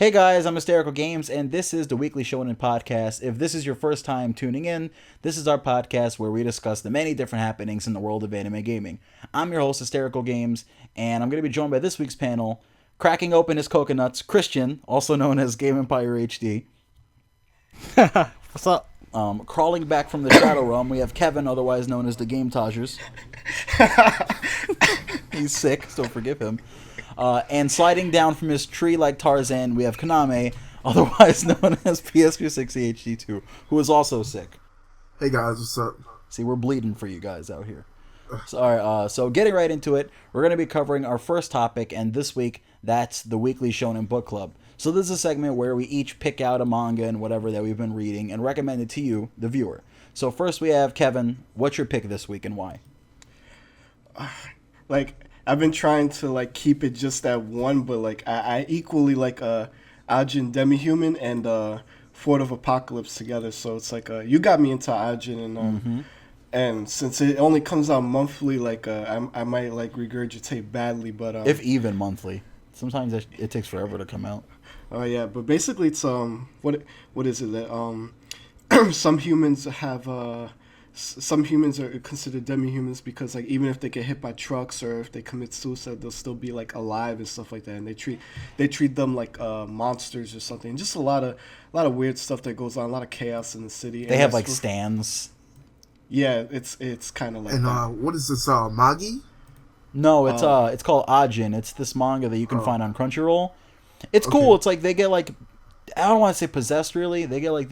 Hey guys, I'm ShonenGameZ, and this is the weekly Shonen podcast. If this is your first time tuning in, this is our podcast where we discuss the many different happenings in the world of anime gaming. I'm your host, ShonenGameZ, and I'm going to be joined by this week's panel, cracking open his coconuts, Christian, also known as Game Empire HD. What's up? Crawling back from the Shadow Realm, we have Kevin, otherwise known as the Game Tajers. He's sick, so forgive him. And sliding down from his tree like Tarzan, we have Kaname, otherwise known as PS360HD2, who is also sick. Hey guys, what's up? See, we're bleeding for you guys out here. So, all right, so getting right into it, we're going to be covering our first topic, and this week, that's the weekly Shonen Book Club. So this is a segment where we each pick out a manga and whatever that we've been reading and recommend it to you, the viewer. So first we have Kevin. What's your pick this week and why? I've been trying to keep it just at one, but I equally like Ajin Demi-Human and Fort of Apocalypse together. So it's you got me into Ajin and since it only comes out monthly, I might regurgitate badly, but if even monthly. Sometimes it takes forever to come out. Oh yeah, but basically it's what is it that some humans have some humans are considered demi-humans because even if they get hit by trucks or if they commit suicide, they'll still be alive and stuff like that, and they treat them like monsters or something. Just a lot of weird stuff that goes on, a lot of chaos in the city. They have stands. Yeah, it's kind of like and that. What is this, Magi? No, it's called Ajin. It's this manga that you can find on Crunchyroll. It's cool. It's they get I don't want to say possessed really. They get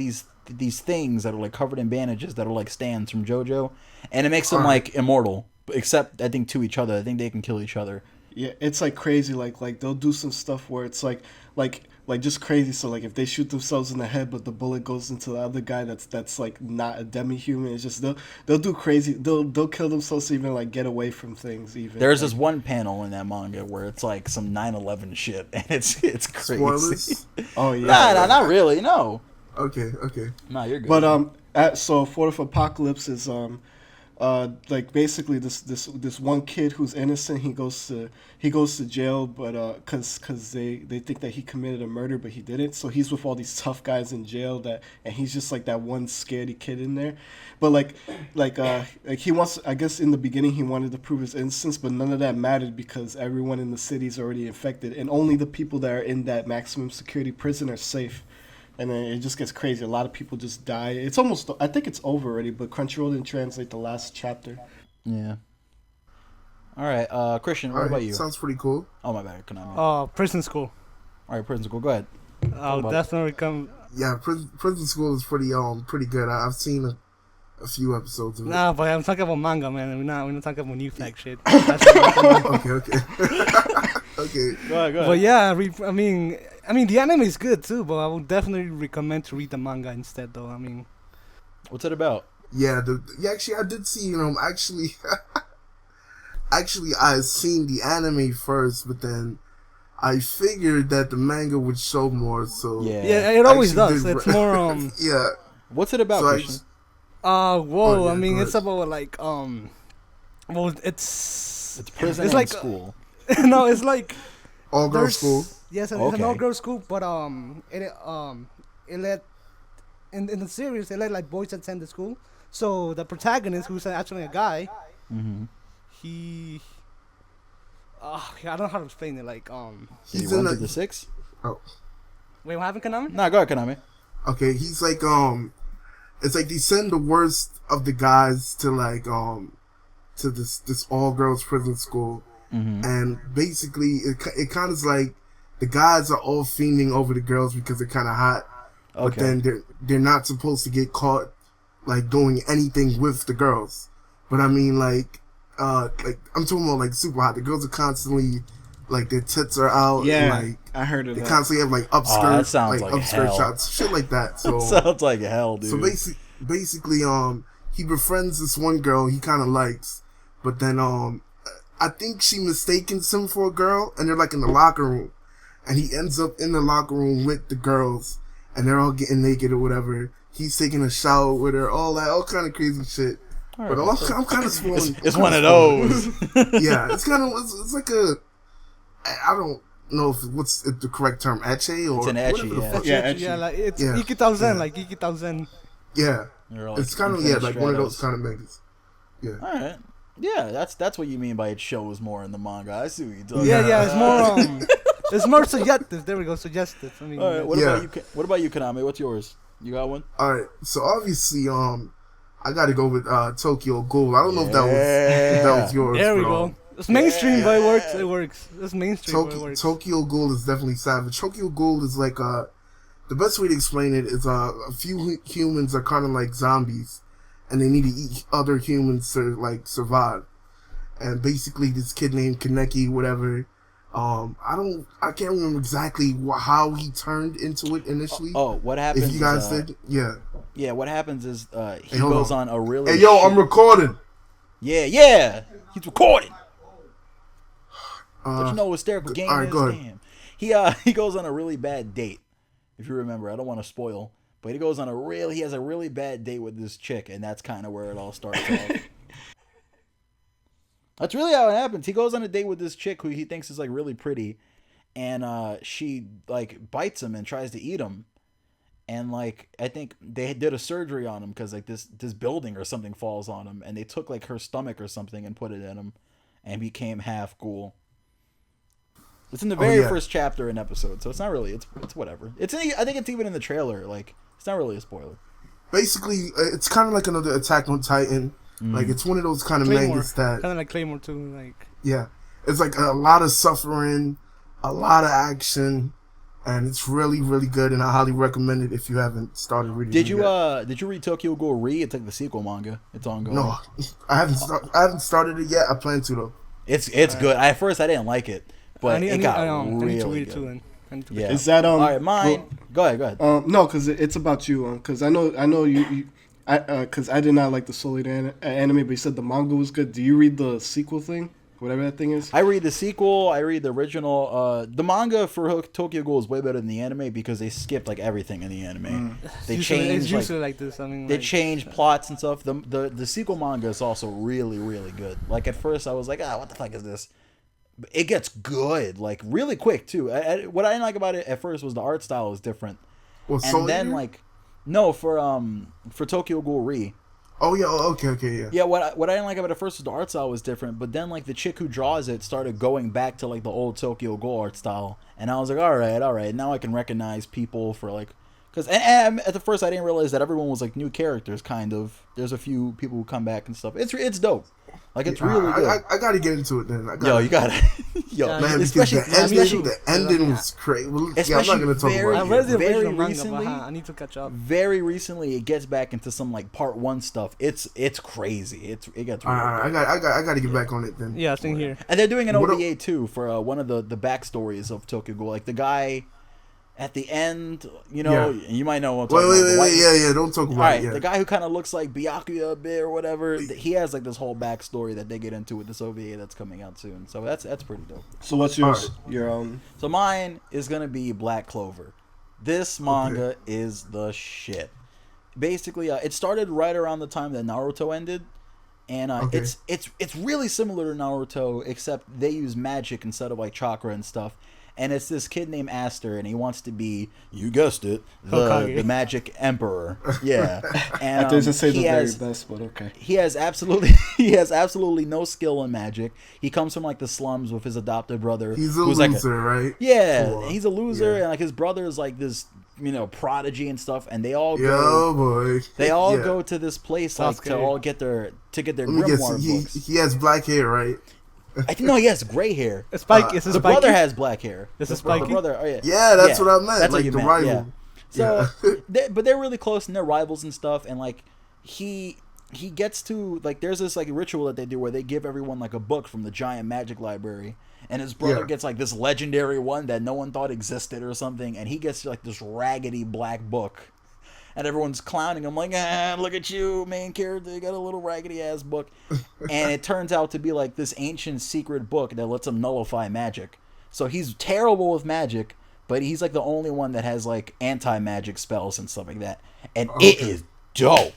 these things that are covered in bandages that are stands from JoJo, and it makes them immortal. Except I think to each other. I think they can kill each other. Yeah, it's crazy. Like they'll do some stuff where it's like just crazy. So if they shoot themselves in the head, but the bullet goes into the other guy that's not a demi-human. It's just they'll do crazy. They'll kill themselves to even get away from things. Even there's this one panel in that manga where it's some 9/11 shit, and it's crazy. Spoilers? Oh yeah. Nah, not really. No. Okay. Nah, you're good. But so Fort of Apocalypse is basically this one kid who's innocent. He goes to jail, but cause they think that he committed a murder, but he didn't. So he's with all these tough guys in jail and he's just that one scaredy kid in there. But he wants. I guess in the beginning he wanted to prove his innocence, but none of that mattered because everyone in the city is already infected, and only the people that are in that maximum security prison are safe. And then it just gets crazy. A lot of people just die. It's almost, I think it's over already, but Crunchyroll didn't translate the last chapter. Yeah. All right, Christian, what about you? Sounds pretty cool. Oh, my bad. Konami. Prison School. All right, Prison School. Go ahead. I'll definitely come. Yeah, Prison School is pretty good. I've seen a few episodes of it. Nah, but I'm talking about manga, man. We're not talking about new fact shit. Okay. Okay. Go ahead. But yeah, I mean, the anime is good too, but I would definitely recommend to read the manga instead, though. I mean, what's it about? Yeah, actually, I did see. Actually, I seen the anime first, but then I figured that the manga would show more. So yeah, it always does. It's more yeah. What's it about, Christian? I mean, it's about it's prison it's and school. No, it's all girls school. Yes, it's an all-girls school, but it let in the series it let boys attend the school. So the protagonist, who's actually a guy, he I don't know how to explain it. He's in the 6. Oh, wait, what happened, Konami? Nah, go ahead, Konami. Okay, he's it's they send the worst of the guys to this all girls prison school, and basically it kind of the guys are all fiending over the girls because they're kind of hot, but then they're not supposed to get caught doing anything with the girls. But I mean I'm talking about super hot. The girls are constantly their tits are out. Yeah, and, I heard of they that. constantly have upskirt, that sounds like upskirt hell. shots, shit like that. So sounds like hell, dude. So basically, he befriends this one girl he kind of likes, but then I think she mistakes him for a girl, and they're in the locker room. And he ends up in the locker room with the girls, and they're all getting naked or whatever. He's taking a shower with her, all kind of crazy shit. But I'm kind of spoiling. It's one of those. Yeah, it's kind of it's like a. I don't know if what's the correct term, ecchi or It's an ecchi, whatever the yeah. fuck- Yeah, Yeah, like it's Yeah. Ikitauzen, Yeah. like Ikitauzen. Yeah. Or, like, It's kind of Infinite like one of those Stratos. kind of mangas. Yeah. All right. Yeah, that's what you mean by it shows more in the manga. I see what you're talking Yeah, about. yeah, it's more suggestive. There we go, suggestive. I mean, All right. What Yeah. about you? What about you, Konami? What's yours? You got one? All right. So obviously, I got to go with Tokyo Ghoul. I don't know if Yeah. that was yours. there we but, go. It's mainstream, but it works. It works. It's mainstream, but it works. Tokyo Ghoul is definitely savage. Tokyo Ghoul is like the best way to explain it is a few humans are kind of like zombies, and they need to eat other humans to like survive. And basically, this kid named Kaneki, whatever. I can't remember exactly how he turned into it initially. Oh, what happens? If you guys is, did, yeah. Yeah, what happens is he hold goes on a really. Hey, yo, I'm recording. Yeah, he's recording. Don't you know hysterical game all right, is? go ahead. Damn. He goes on a really bad date. If you remember, I don't want to spoil, but he has a really bad date with this chick, and that's kind of where it all starts off. That's really how it happens. He goes on a date with this chick who he thinks is like really pretty, and she like bites him and tries to eat him. And like I think they did a surgery on him because like this building or something falls on him, and they took like her stomach or something and put it in him, and became half ghoul. It's in the very first chapter and episode, so it's not really. It's whatever. I think it's even in the trailer. Like it's not really a spoiler. Basically, it's kind of like another Attack on Titan. Like it's one of those kind of mangas that kind of like Claymore too. Like yeah, it's like a lot of suffering, a lot of action, and it's really really good. And I highly recommend it if you haven't started reading. Did it you yet. did you read Tokyo Ghoul Re? It's like the sequel manga. It's ongoing. No, I haven't started it yet. I plan to though. It's good. At first I didn't like it, but it got I need to really read it too. good. Then. Yeah. Is that all right? Mine. Go ahead. No, because it's about you. Because I know you. Because I did not like the solid anime, but you said the manga was good. Do you read the sequel thing, whatever that thing is? I read the sequel. I read the original. The manga for Tokyo Ghoul is way better than the anime because they skipped like everything in the anime. They changed. It's usually like this. I mean, they changed plots and stuff. The sequel manga is also really really good. Like at first I was like, what the fuck is this? But it gets good like really quick too. What I didn't like about it at first was the art style was different, Well, and then like. No, for Tokyo Ghoul Re. Oh yeah, okay, yeah. Yeah, what I didn't like about it first was the art style was different, but then like the chick who draws it started going back to like the old Tokyo Ghoul art style, and I was like, all right, now I can recognize people for like, because and at the first I didn't realize that everyone was like new characters, kind of. There's a few people who come back and stuff. It's dope. Like it's really good. I gotta get into it then. You gotta. Man, because the ending was crazy. Well, yeah, I'm not gonna talk I about read the it. very original manga, recently- but I need to catch up. Very recently, it gets back into some like part 1 stuff. It's crazy. It gets. Really All right, I gotta get back on it then. Yeah, same here. And they're doing an What OVA too for one of the backstories of Tokyo Ghoul. Like the guy at the end, and you might know what I'm talking about. Wait, yeah, don't talk about All right, it. Yeah. the guy who kind of looks like Byakuya a bit or whatever, he has like this whole backstory that they get into with this OVA that's coming out soon. So that's pretty dope. So what's yours? Your So mine is gonna be Black Clover. This manga is the shit. Basically, it started right around the time that Naruto ended, and it's really similar to Naruto, except they use magic instead of like chakra and stuff. And it's this kid named Aster, and he wants to be, you guessed it, the magic emperor. Yeah, and I didn't say the has, very best, but okay. He has absolutely no skill in magic. He comes from like the slums with his adopted brother. He's a who's loser, like right? Yeah, Cool. he's a loser, Yeah. and like his brother is like this, prodigy and stuff, and they all go. Yo, boy. They all Yeah. go to this place like Sounds to good. all get their Let me guess. grimoire books. He has black hair, right? I think no, he has gray hair. Is Spike? Is it The Spiky? brother has black hair. Is it The Spiky? brother, oh yeah. Yeah, that's what I meant. That's Like what you the meant, rival. yeah. So, Yeah. but they're really close and they're rivals and stuff. And like, he gets to like, there's this like ritual that they do where they give everyone like a book from the giant magic library, and his brother Yeah. gets like this legendary one that no one thought existed or something, and he gets like this raggedy black book. And everyone's clowning him like, look at you, main character, you got a little raggedy ass book. And it turns out to be like this ancient secret book that lets him nullify magic. So he's terrible with magic, but he's like the only one that has like anti-magic spells and stuff like that. And it is dope.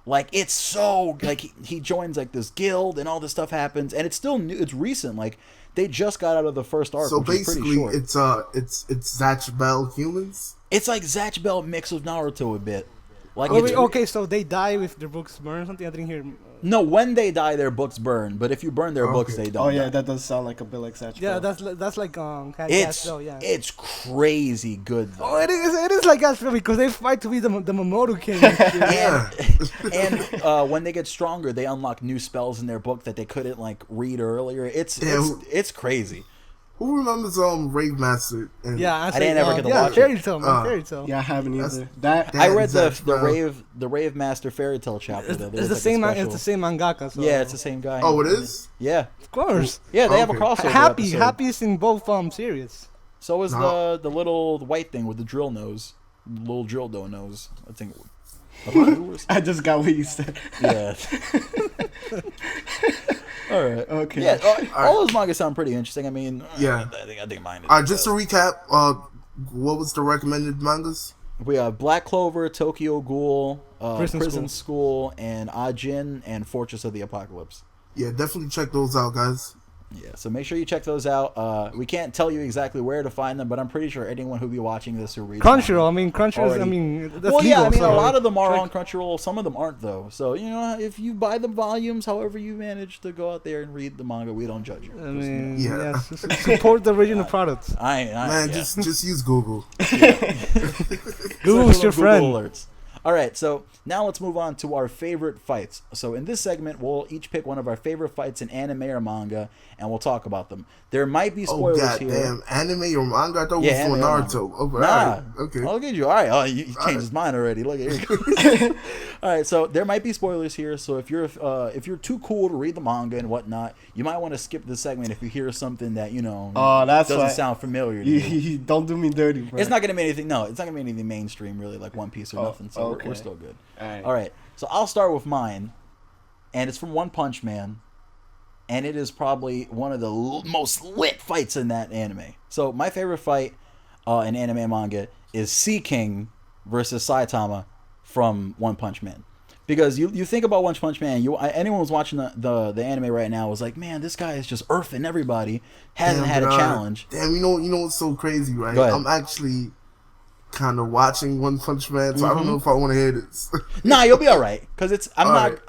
Like it's so like he joins like this guild and all this stuff happens, and it's still new, it's recent. Like They just got out of the first arc, So which is pretty basically, short. it's Zatch Bell humans. It's like Zatch Bell mixed with Naruto a bit. Like Wait, it's, okay, so they die with their books burned or something? I didn't hear. no, when they die, their books burn. But if you burn their books, Okay. they don't. Oh yeah, die. that does sound like a bit like Satch Yeah, Bell. that's like It's yeah. it's crazy good though. Oh, it is like Astro because they fight to be the Mamoru King. And shit. Yeah. And when they get stronger, they unlock new spells in their book that they couldn't like read earlier. It's crazy. Who remembers Rave Master? And Yeah, I didn't ever get to watch it. Fairy Tail, man, Fairy Tale. Yeah, I haven't That's- either. That I read Zatch Bell. the Rave Master Fairy Tale chapter. Though. It's There's, the like, a same. special- It's the same mangaka. So. Yeah, it's the same guy. Oh, it is. Yeah, Of course. yeah. They have a Okay. crossover. Happy episode. is in both series. So is No. the little white thing with the drill nose, little drill dough nose. I think. I just got what you said. Yeah. All right. Okay. Yeah. All those mangas sound pretty interesting. I mean, Yeah. I think mine. Is All right, just to recap, what was the recommended mangas? we have Black Clover, Tokyo Ghoul, Prison Prison School, and Ajin, and Fortress of the Apocalypse. Yeah, definitely check those out, guys. Yeah, so make sure you check those out. We can't tell you exactly where to find them, but I'm pretty sure anyone who'll be watching this who reads Crunchyroll. I mean, Crunchyroll. Already. I mean, that's well, legal. yeah, I mean, so a lot of them are check- on Crunchyroll. Some of them aren't, though. So, you know, if you buy the volumes, however you manage to go out there and read the manga, we don't judge you. I mean, Yeah. support the original products. Man, Man, just use Google. Google's your friend. Alerts. All right, so now let's move on to our favorite fights. So in this segment, we'll each pick one of our favorite fights in anime or manga, and we'll talk about them. There might be Oh, spoilers god here. damn. Anime or manga? I thought Yeah, it was anime for or Naruto. Oh, Nah. alright. Okay. Look at you. All right. Oh, you changed his mind already. Look at you. All right. So there might be spoilers here. So if you're too cool to read the manga and whatnot, you might want to skip this segment if you hear something that Oh, that's doesn't why- sound familiar to you. You don't do me dirty, bro. It's not gonna be anything. No, it's not gonna be anything mainstream really, like One Piece or nothing. So okay. we're still good. Alright. All right. So I'll start with mine, and it's from One Punch Man, and it is probably one of the most lit fights in that anime. So my favorite fight in anime and manga is Sea King versus Saitama from One Punch Man. Because you think about One Punch Man, anyone who's watching the anime right now was like, man, this guy is just earthing everybody. Hasn't had a but, challenge. Damn, you know what's so crazy, right? Go ahead. I'm actually kind of watching One Punch Man, so I don't know if I want to hear this. Nah, you'll be all right. Because I'm All not. right.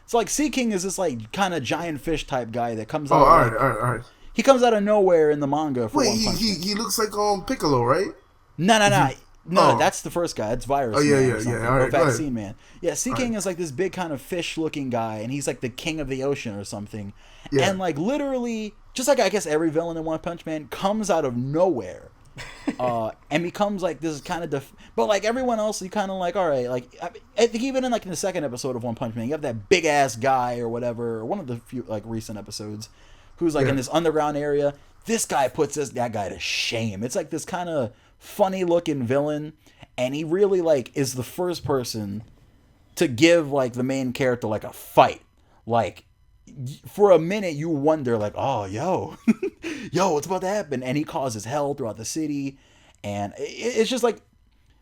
It's like Sea King is this like kind of giant fish type guy that comes Oh, out. all like- right, all right. He comes out of nowhere in the manga for Wait, One Punch Man. he looks like Piccolo, right? No, Oh. that's the first guy. That's Virus. Oh, yeah, Man yeah, or something, yeah. All or right, go ahead. Vaccine Man. Yeah, Sea King is like this big kind of fish-looking guy, and he's like the king of the ocean or something. Yeah. And like literally, just like I guess every villain in One Punch Man comes out of nowhere, and becomes like this kind of. But like everyone else, you kind of like, all right, like I think even in like in the second episode of One Punch Man, you have that big ass guy or whatever, or one of the few like recent episodes, who's like Yeah. in this underground area. This guy puts that guy to shame. It's like this kind of funny looking villain, and he really like is the first person to give like the main character like a fight. Like for a minute you wonder like, oh yo what's about to happen, and he causes hell throughout the city, and it's just like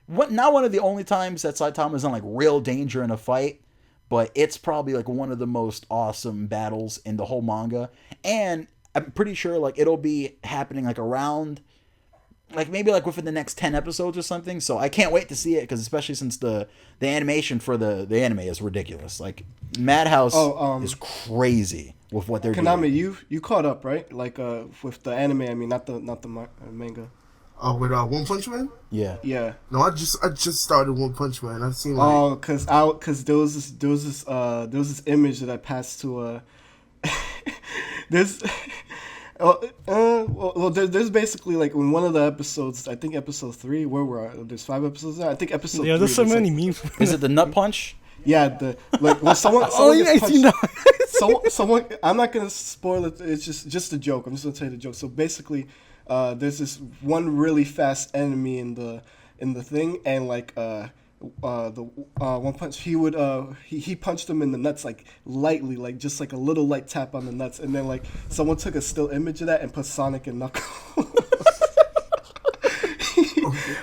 not one of the only times that Saitama's in like real danger in a fight, but it's probably like one of the most awesome battles in the whole manga. And I'm pretty sure like it'll be happening like around like maybe like within the next 10 episodes or something. So I can't wait to see it, because especially since the animation for the anime is ridiculous. Like Madhouse is crazy with what they're Konami, doing. you caught up, right? Like with the anime. I mean, not the manga. Oh, with One Punch Man? Yeah. Yeah. No, I just started One Punch Man. I've seen like Oh, cause there was this image that I passed to there's there's basically like in one of the episodes, I think episode 3, where we're there's 5 episodes now. I think episode 3. There's so there's, many like, memes. Is it the Nut Punch? Yeah, someone Oh yeah, I gets see punched. that. Someone, I'm not gonna spoil it. It's just a joke. I'm just gonna tell you the joke. So basically, there's this one really fast enemy in the thing, and like One Punch, he punched him in the nuts like lightly, like just like a little light tap on the nuts, and then like someone took a still image of that and put Sonic and Knuckles.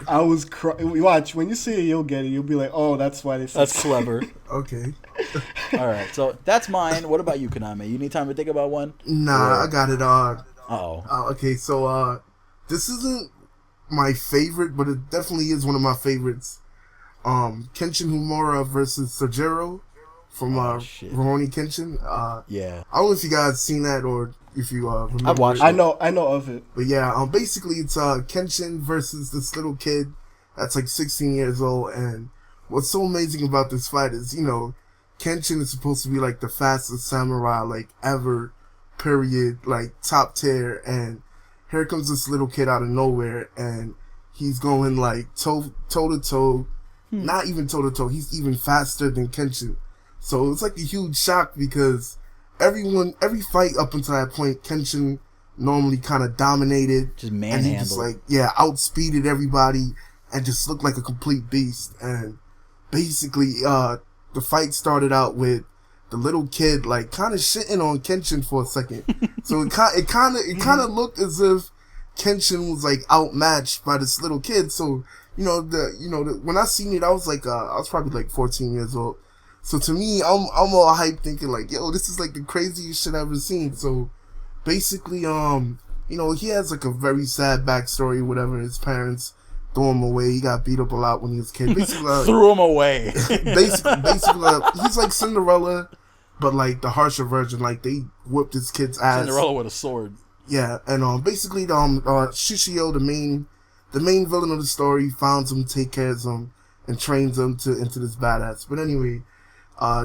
I was crying. Watch, when you see it, you'll get it. You'll be like, oh, that's why they said That's clever. okay. All right, so that's mine. What about you, Konami? You need time to think about one? Nah, I got it. Uh-oh. Okay, so this isn't my favorite, but it definitely is one of my favorites. Kenshin Humura versus Sojiro from shit. Rurouni Kenshin. Yeah. I don't know if you guys seen that or if you remember. I've watched it. I know of it. But yeah, basically it's Kenshin versus this little kid that's like 16 years old, and what's so amazing about this fight is, Kenshin is supposed to be like the fastest samurai like ever, period, like top tier, and here comes this little kid out of nowhere, and he's going like toe to toe, not even toe to toe, he's even faster than Kenshin. So it's like a huge shock because every fight up until that point, Kenshin normally kind of dominated, Just and he manhandled. just outspeeded everybody and just looked like a complete beast. And basically, the fight started out with the little kid like kind of shitting on Kenshin for a second. So it kind of looked as if Kenshin was like outmatched by this little kid. So when I seen it, I was like I was probably like 14 years old. So to me, I'm all hyped thinking like, yo, this is like the craziest shit I've ever seen. So basically, he has like a very sad backstory. Whatever, his parents threw him away. He got beat up a lot when he was a kid. Basically, Threw him away. basically, he's like Cinderella, but like the harsher version. Like they whipped his kid's ass. Cinderella with a sword. Yeah, and basically, Shishio, the main villain of the story, finds him, take care of him, and trains him into this badass. But anyway,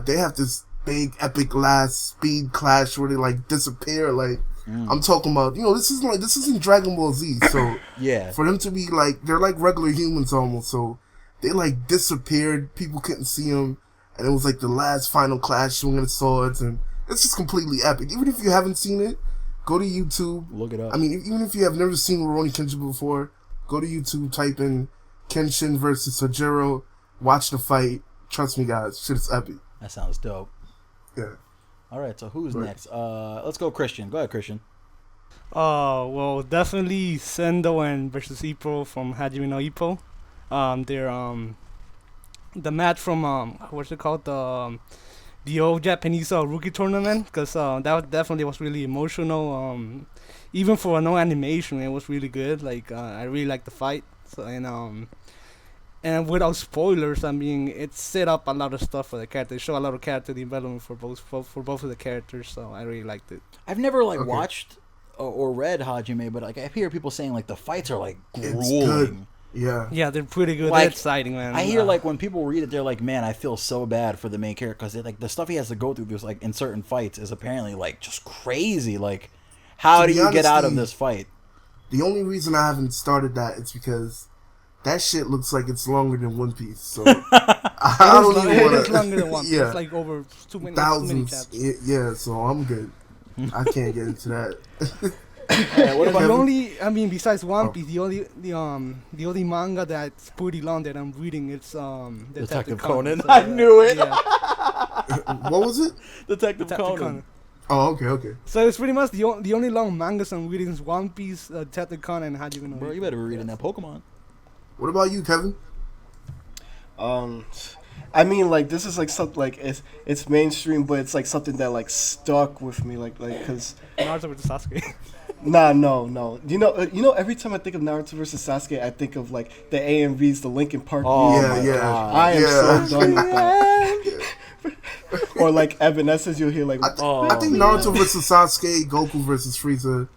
they have this big epic last speed clash where they like disappear. Like I'm talking about, this isn't Dragon Ball Z. So Yeah. for them to be like, they're like regular humans almost. So they like disappeared. People couldn't see them, and it was like the last final clash, swinging the swords, and it's just completely epic. Even if you haven't seen it, go to YouTube. Look it up. I mean, even if you have never seen Rurouni Kenshin before, go to YouTube, type in Kenshin versus Sojiro, watch the fight. Trust me, guys, shit is epic. That sounds dope. Yeah. All right, so who's next? Let's go Christian. Go ahead, Christian. Well, definitely Sendo and versus Ippo from Hajime no Ippo. They're the match from what's it called, the old Japanese rookie tournament, because that definitely was really emotional. Even for no animation, it was really good. Like I really liked the fight. So and without spoilers, I mean, it set up a lot of stuff for the character. It showed a lot of character development for both of the characters. So I really liked it. I've never watched or read Hajime, but like I hear people saying like the fights are like It's good. grueling. Yeah. Yeah, they're pretty good. Like, They're exciting, man. I hear like when people read it, they're like, "Man, I feel so bad for the main character because like the stuff he has to go through. There's like in certain fights is apparently like just crazy. Like, how do you get out of this fight?" The only reason I haven't started that is because that shit looks like it's longer than One Piece. So I don't even It want is longer than one. Yeah. It's like over too many Thousands. chapters. Yeah, so I'm good. I can't get into that. What about The only, I mean, besides One Piece, the only manga that's pretty long that I'm reading, it's Detective Conan? So, I knew it. Yeah, What was it? Detective Detective Conan? Oh, okay. So it's pretty much the only long mangas I'm reading is One Piece, Detective Conan, and Hajime no Bro, Ippo. you better be reading that Pokemon. What about you, Kevin? I mean, like this is like something like it's mainstream, but it's like something that like stuck with me, like because Naruto versus Sasuke. no. You know, every time I think of Naruto versus Sasuke, I think of like the AMVs, the Linkin Park. Oh, music. my yeah. God. I am Yeah. so done with that. Or like Evanescence, you'll hear like I think Naruto versus Sasuke, Goku versus Frieza.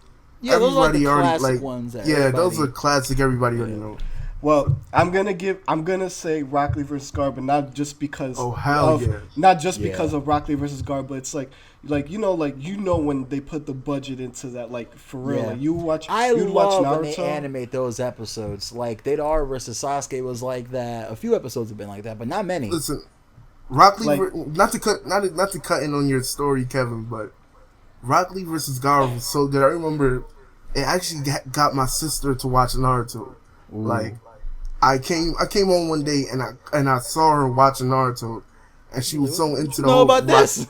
Yeah, those are like the everybody classic ones. That Yeah, those everybody- are classic. Everybody already know. Well, I'm gonna say Rock Lee versus Gar, but not just because not just because of Rock Lee versus Gar, but it's like when they put the budget into that, like for real. Yeah. Like you watch I you'd watch love Naruto. when they animate those episodes. Like Deidara versus Sasuke was like that. A few episodes have been like that, but not many. Listen, Rock Lee, Like- not to cut in on your story, Kevin, but Rock Lee versus Gar was so good. I remember it actually got my sister to watch Naruto. Ooh. Like I came on one day and I saw her watching Naruto, and she was so into the know whole about this?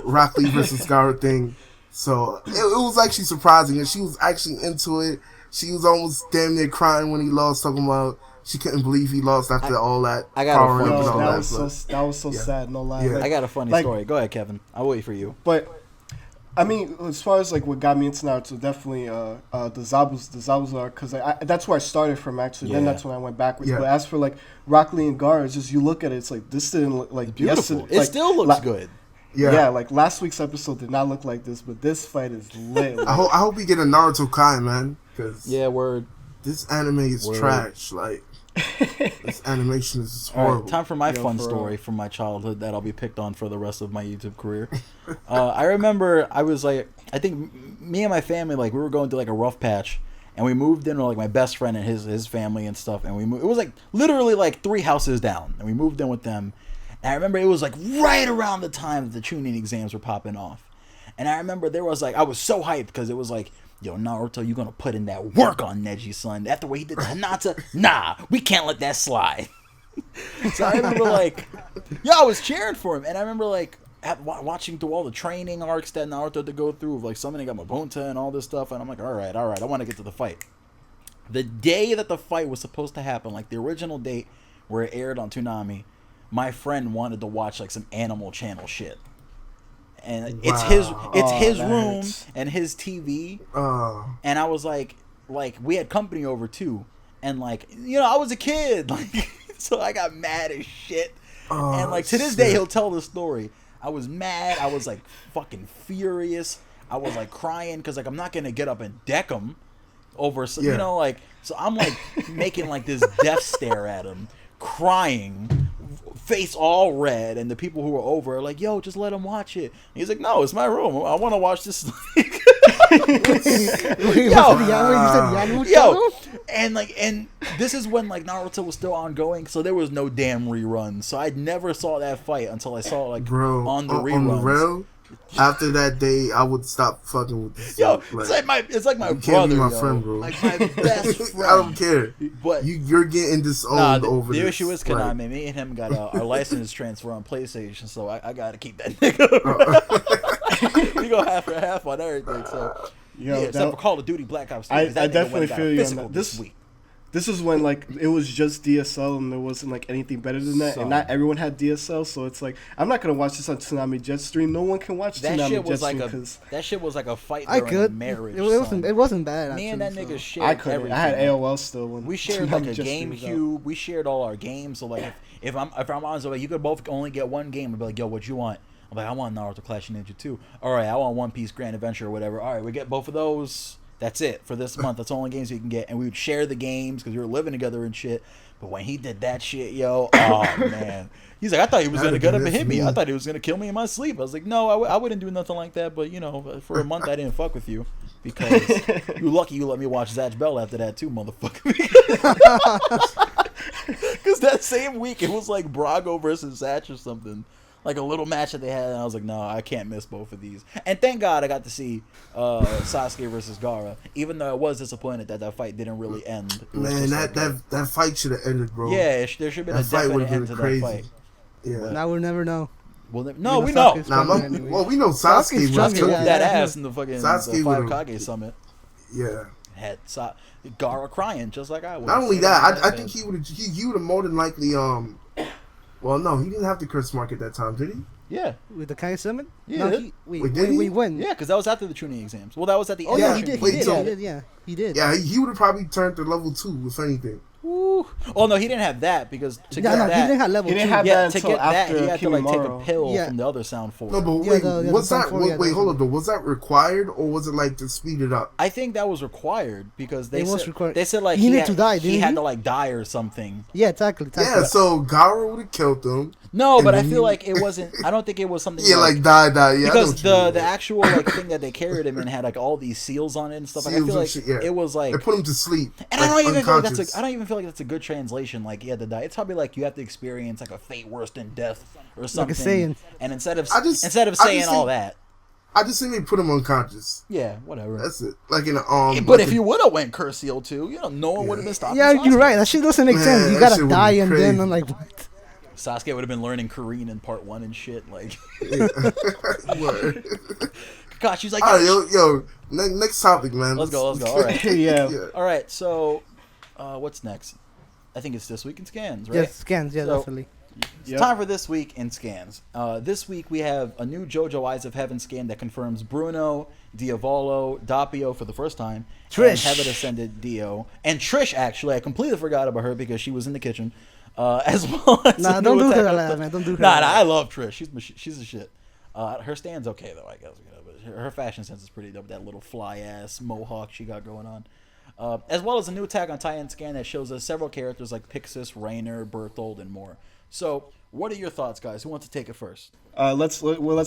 Rock Lee versus Gar thing. So it was actually surprising, and she was actually into it. She was almost damn near crying when he lost, talking about she couldn't believe he lost after all that. I got a powering funny up and all story. that was so sad. No lie. Yeah. Like, I got a funny like- story. Go ahead, Kevin. I'll wait for you. But I mean, as far as like what got me into Naruto, definitely the Zabuza arc, because that's where I started from actually. Then Yeah. that's when I went backwards. Yeah. But as for like Rock Lee and Gara, it's just you look at it, it's like this didn't look like Beautiful. yesterday- It like, still looks good. Yeah. Like last week's episode did not look like this, but this fight is lit. I hope we get a Naruto Kai, man, because Yeah, word. this anime is Word. trash. Like this animation is just All horrible. right, time for my Yo, fun for story real. from my childhood that I'll be picked on for the rest of my YouTube career. I remember I was like, I think me and my family, like we were going through like a rough patch, and we moved in with like my best friend and his family and stuff, and we moved, it was like literally like 3 houses down, and we moved in with them. And I remember it was like right around the time that the Chunin exams were popping off, and I remember there was like I was so hyped because it was like, yo, Naruto, you gonna put in that work on Neji, son. After what he did to Hinata, nah, we can't let that slide. So I remember like, I was cheering for him, and I remember like watching through all the training arcs that Naruto had to go through, of like summoning up Mabunta and all this stuff, and I'm like, all right, I want to get to the fight. The day that the fight was supposed to happen, like the original date where it aired on Toonami, my friend wanted to watch like some Animal Channel shit. And it's his that room hurts. and his TV, Oh, and I was like we had company over too, and like, you know, I was a kid, like so I got mad as shit, and like to this day he'll tell the story. I was mad, I was like fucking furious, I was like crying because like I'm not gonna get up and deck him over some, you Yeah. know, like, so I'm like making like this death stare at him, crying, face all red, and the people who were over are like, yo, just let him watch it. And he's like, no, it's my room, I want to watch this. Yo, and this is when like Naruto was still ongoing, so there was no damn reruns. So I never saw that fight until I saw it like bro, on the on reruns. the real, after that day, I would stop fucking with this. Yo, Like, it's like my you brother, can't be my yo. friend, bro. Like my best friend. I don't care. But You're getting disowned nah, over the this. issue is Like, Konami. Me and him got our license transfer on PlayStation, so I gotta keep that nigga. We go half and half on everything. So Yo, yeah, except for Call of Duty Black Ops 3. I 'cause that nigga definitely went and got a feel you on physical that. this week. This was when like it was just DSL and there wasn't like anything better than that, Son. and not everyone had DSL, so it's like I'm not gonna watch this on Toonami Jet Stream. No one can watch That Toonami shit Jet was Stream like because that shit was like a fight I during could. marriage. It wasn't. son. It wasn't bad. Me and that actually, nigga so. shared I couldn't. everything. I had AOL still when We shared Toonami like a Jet Stream was out. GameCube. We shared all our games. So like, if I'm on, so like you could both only get one game. I'd be like, yo, what you want? I'm like, I want Naruto Clash of Ninja 2. All right, I want One Piece Grand Adventure or whatever. All right, we get both of those. That's it for this month. That's the only games we can get. And we would share the games because we were living together and shit. But when he did that shit, yo, oh man, he's like, I thought he was gonna get up and hit me. I thought he was gonna kill me in my sleep. I was like, no, I wouldn't do nothing like that. But you know, for a month I didn't fuck with you because you lucky you let me watch Zatch Bell after that too, motherfucker. Because that same week it was like Brago versus Zatch or something. Like a little match that they had, and I was like, no, I can't miss both of these. And thank God I got to see Sasuke versus Gaara, even though I was disappointed that fight didn't really end. It was Man, just like that fight should have ended, bro. yeah, there should have been a That fight definite would've end been to crazy. that fight. Yeah. Now we'll never know. Well, We no, we know know. Sasuke's Nah, coming anyway. well, we know Sasuke's Sasuke was strong, Sasuke killed. whooped yeah. that ass in the fucking Sasuke the Five would've- Kage summit. Yeah. Had Gaara crying just like I was. Not only that, I think he would have more than likely well, no, he didn't have the curse mark at that time, did he? Yeah, With the Kai Summit? Yeah. No, Wait, did he? we win. yeah, because that was after the Chunin exams. Well, that was at the Oh end. yeah, of he the did. Chunin Wait, He exams. did. so- Yeah, he did. Yeah, he would have probably turned to level 2, if anything. Woo. Oh no, he didn't have that because to No, get no, that, he didn't have level He didn't 2. have yeah, that to until get that, after he had to like take a Kimimaro. pill Yeah. from the other sound force. No, but Yeah, wait, the what's Sun that? Four, yeah, Wait, the- hold up, though. Was that required, or was it like to speed it up? I think that was required because they It was said required. they said like He needed had, to die, he didn't had he? to like die or something. Yeah, exactly. Yeah, so Gaara would have killed him. No, And but I then feel he- like it wasn't. I don't think it was something. Yeah, like die. Yeah, I know because what you mean. the actual like thing that they carried him in had like all these seals on it and stuff. Like, I Seals feel and like shit, yeah. it was like. They put him to sleep. And like, I don't even feel like that's unconscious. a, I don't even feel like that's a good translation. Like he had to die. It's probably like you have to experience like a fate worse than death or something. Saiyan. And instead of I just saying all think- that, I just think they put him unconscious. yeah, whatever. That's it. Like in a But like if a- you would have went Curse Seal too, you know, no one would have been stopping. Yeah, Sasuke. you're right. That shit doesn't make Man, sense. You that gotta shit would die be and then crazy. I'm like, what? Sasuke would have been learning Korean in part 1 and shit. Like, Word. gosh, she's like, All right, yo, next topic, man. Let's go. All right. Yeah. all right. So, what's next? I think it's this week in scans, right? Yes, scans. Yeah, So, definitely. It's time for This Week in Scans. This week we have a new JoJo Eyes of Heaven scan that confirms Bruno, Diavolo, Doppio for the first time, Trish, and Heaven Ascended Dio, and Trish. Actually, I completely forgot about her because she was in the kitchen. As well as don't do her, man. Don't do her. Nah, I love Trish. She's a shit. Her stand's okay though, I guess. But her fashion sense is pretty dope. That little fly ass mohawk she got going on. As well as a new Attack on Titan scan that shows us several characters like Pixis, Rainer, Berthold, and more. So, what are your thoughts, guys? Who wants to take it first? Let's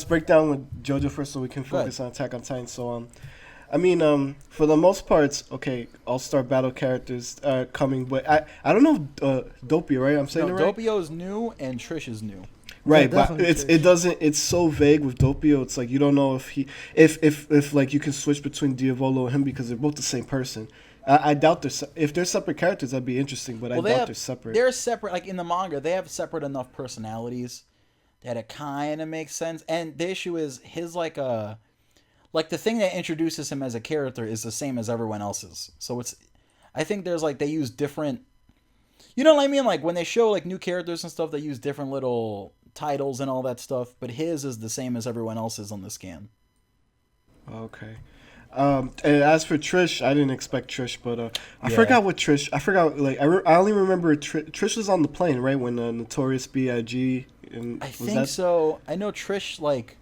break down with JoJo first, so we can focus on Attack on Titan. So, for the most part, okay, All-Star Battle characters are coming, but I don't know Doppio, right? I'm saying it right. Doppio's new and Trish is new. Right, but it's so vague with Doppio. It's like you don't know if like you can switch between Diavolo and him because they're both the same person. I doubt if they're separate characters, that'd be interesting, but I doubt they're separate. They're separate, like in the manga, they have separate enough personalities that it kind of makes sense. And the issue is his like the thing that introduces him as a character is the same as everyone else's. So I think there's like they use different, you know what I mean? Like when they show like new characters and stuff, they use different little titles and all that stuff. But his is the same as everyone else's on the scan. Okay. And as for Trish, I didn't expect Trish, but I forgot what Trish. I forgot. Like I only remember Trish was on the plane, right, when Notorious B.I.G. and I think so. I know Trish. Like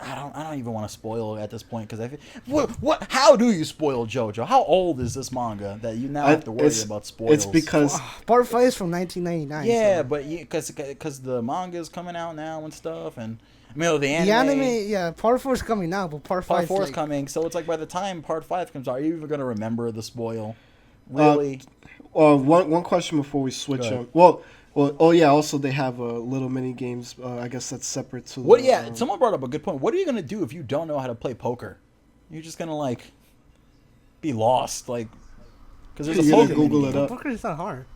I don't even want to spoil at this point because I feel, what? How do you spoil JoJo? How old is this manga that you now have to worry about spoils? It's because Part 5 is from 1999. Yeah, so. but because the manga is coming out now and stuff and. The anime, yeah, Part 4 is coming now, but Part 5 is coming, so it's like by the time Part 5 comes out, are you even going to remember the spoil? Really? One question before we switch. Also they have little mini games. I guess that's separate to. Someone brought up a good point. What are you going to do if you don't know how to play poker? You're just going to like be lost, like because there's a poker. Google it up. Poker is not hard.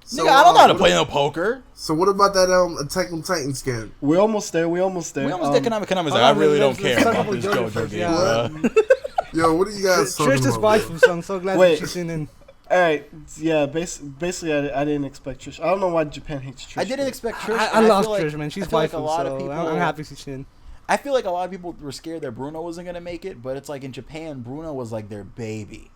So, nigga, I don't know how to play no poker. So what about that Attack on Titan scan? We're almost there. Konami's like, I really don't care about this JoJo game, bro. Yo, what are you guys talking about? Trish is waifu, so I'm so glad that she's in. Alright, yeah, basically I didn't expect Trish. I don't know why Japan hates Trish. I didn't expect Trish. I love Trish, man. She's waifu, so I'm happy she's in. I feel like a lot of people were scared that Bruno wasn't going to make it, but it's like in Japan, Bruno was like their baby.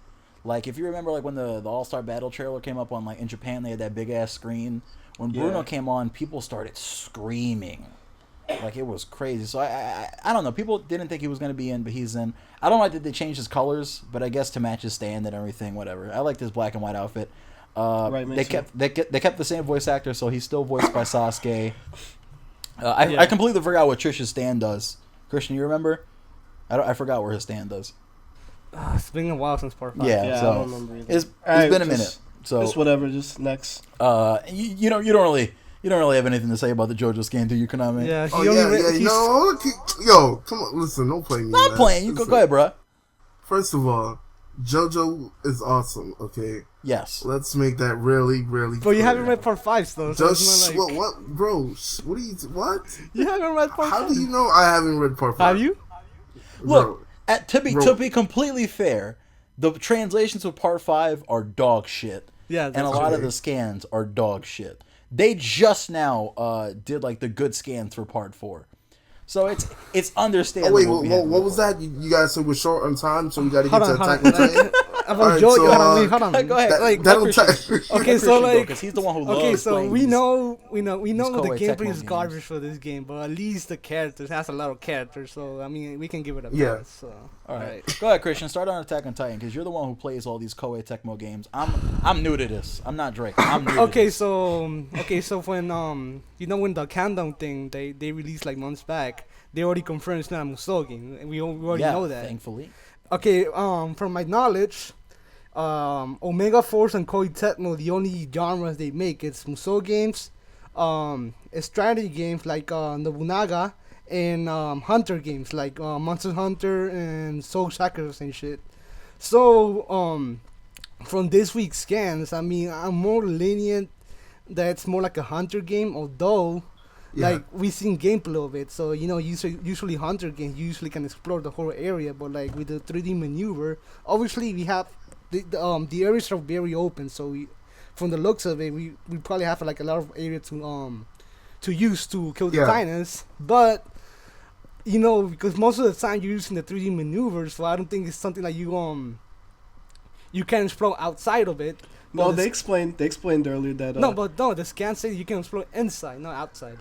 Like, if you remember, like, when the All-Star Battle trailer came up on, like, in Japan, they had that big-ass screen. When Bruno came on, people started screaming. Like, it was crazy. So, I don't know. People didn't think he was going to be in, but he's in. I don't like that they changed his colors, but I guess to match his stand and everything, whatever. I liked his black and white outfit. They kept the same voice actor, so he's still voiced by Sasuke. I completely forgot what Trish's stand does. Christian, you remember? I forgot where his stand does. It's been a while since Part 5. Yeah, so I don't remember either. it's been a minute. So just whatever. Just next. You don't really have anything to say about the JoJo scan, do you, Konami? Yeah. Yo, come on, listen, don't play me. Not playing. You go ahead, bro. First of all, JoJo is awesome. Okay. Yes. Let's make that really, really. But you haven't read Part 5, though. So just what, bro? What are you? What? You haven't read Part 5. How do you know I haven't read Part 5? Have you? Look. To be completely fair, the translations of Part 5 are dog shit. Yeah, and a lot of the scans are dog shit. They just now did like the good scans for Part 4. So it's understandable. Oh wait, what was that? You guys said we're short on time, so we got to get to Attack on Titan. About JoJo, hold on. Go ahead. Okay, so like, because he's the one who loves. Okay, so we know the Koei gameplay is Tecmo garbage games. for this game, but at least the characters has a lot of characters. So I mean, we can give it a pass. So all right, go ahead, Christian. Start on Attack on Titan because you're the one who plays all these Koei Tecmo games. I'm new to this. I'm not Drake. I'm new. To this. So when when the countdown thing they released like months back, they already confirmed it's not a Musou game, and we already know that. Thankfully. Okay, from my knowledge, Omega Force and Koei Tecmo, the only genres they make it's Musou games, strategy games like Nobunaga, and hunter games like Monster Hunter and Soul Shackers and shit. So from this week's scans, I mean, I'm more lenient that it's more like a hunter game, although like we've seen gameplay of it. So usually hunter games you usually can explore the whole area, but like with the 3D maneuver, obviously we have the areas are very open. So from the looks of it, we probably have like a lot of area to use to kill the Yeah. Titans, but you know, because most of the time you're using the 3D maneuvers, so I don't think it's something that you can explode outside of it. No, But they the explained earlier that. no, the scan says you can explode inside, not outside.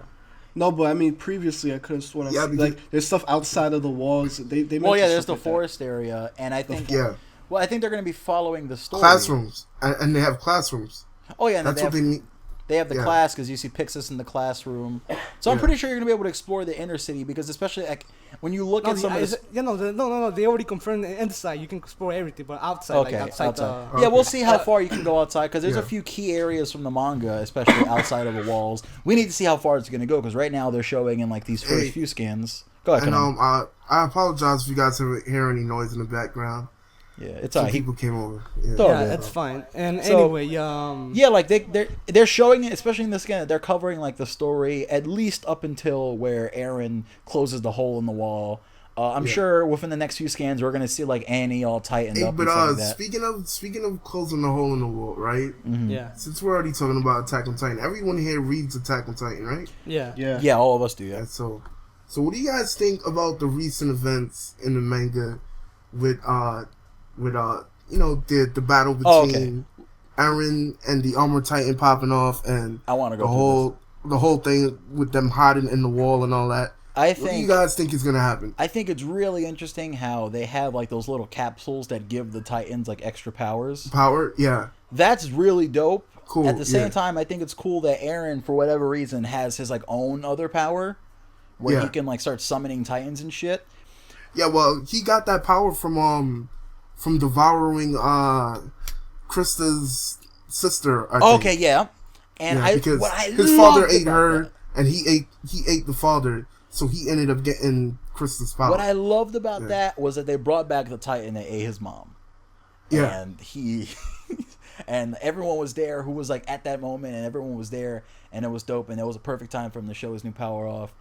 No, but I mean previously I could have sworn Yeah, because- like there's stuff outside of the walls. They Well, yeah, mentioned there's stuff the like that. forest area, and I think. Yeah. Well, I think they're going to be following the story. Classrooms, and they have classrooms. Oh yeah, and That's they what have, they mean. they have the yeah. class because you see Pixis in the classroom. So I'm Yeah. pretty sure you're going to be able to explore the inner city because especially like when you look No, at some of the. no. They already confirmed the inside. You can explore everything, but outside, Okay, like outside. outside. Yeah, we'll see how far you can go outside because there's a Yeah. few key areas from the manga, especially outside of the walls. We need to see how far it's going to go because right now they're showing in like these first Hey. few scans. Go ahead, And Kanan. I apologize if you guys hear any noise in the background. Yeah, it's Some alright. people came over. Yeah. Thought- Yeah, good. that's fine. And So- anyway, Yeah, like they're showing it, especially in this scan. They're covering like the story at least up until where Aaron closes the hole in the wall. I'm Yeah. sure within the next few scans we're gonna see like Annie all tightened Hey, up but and stuff like that. speaking of closing the hole in the wall, right? Mhm. yeah, Since we're already talking about Attack on Titan, everyone here reads Attack on Titan, right? yeah. Yeah. Yeah, all of us do. Yeah. Yeah. So what do you guys think about the recent events in the manga with you know the battle between Eren and the Armor Titan popping off and I want to go. the whole thing with them hiding in the wall and all that? I What do you think guys think is gonna happen? I think it's really interesting how they have like those little capsules that give the Titans like extra powers. Power? Yeah. That's really dope. Cool, At the same yeah. time, I think it's cool that Eren, for whatever reason, has his like own other power, where Yeah. he can like start summoning Titans and shit. Yeah, well, he got that power from devouring Krista's sister. I think. Okay, yeah. And Yeah, because what I his father loved ate about her, that- and he ate the father, so he ended up getting Krista's power. What I loved about Yeah. that was that they brought back the Titan that ate his mom. Yeah. And he and everyone was there who was like at that moment, and everyone was there, and it was dope, and it was a perfect time for him to show his new power off.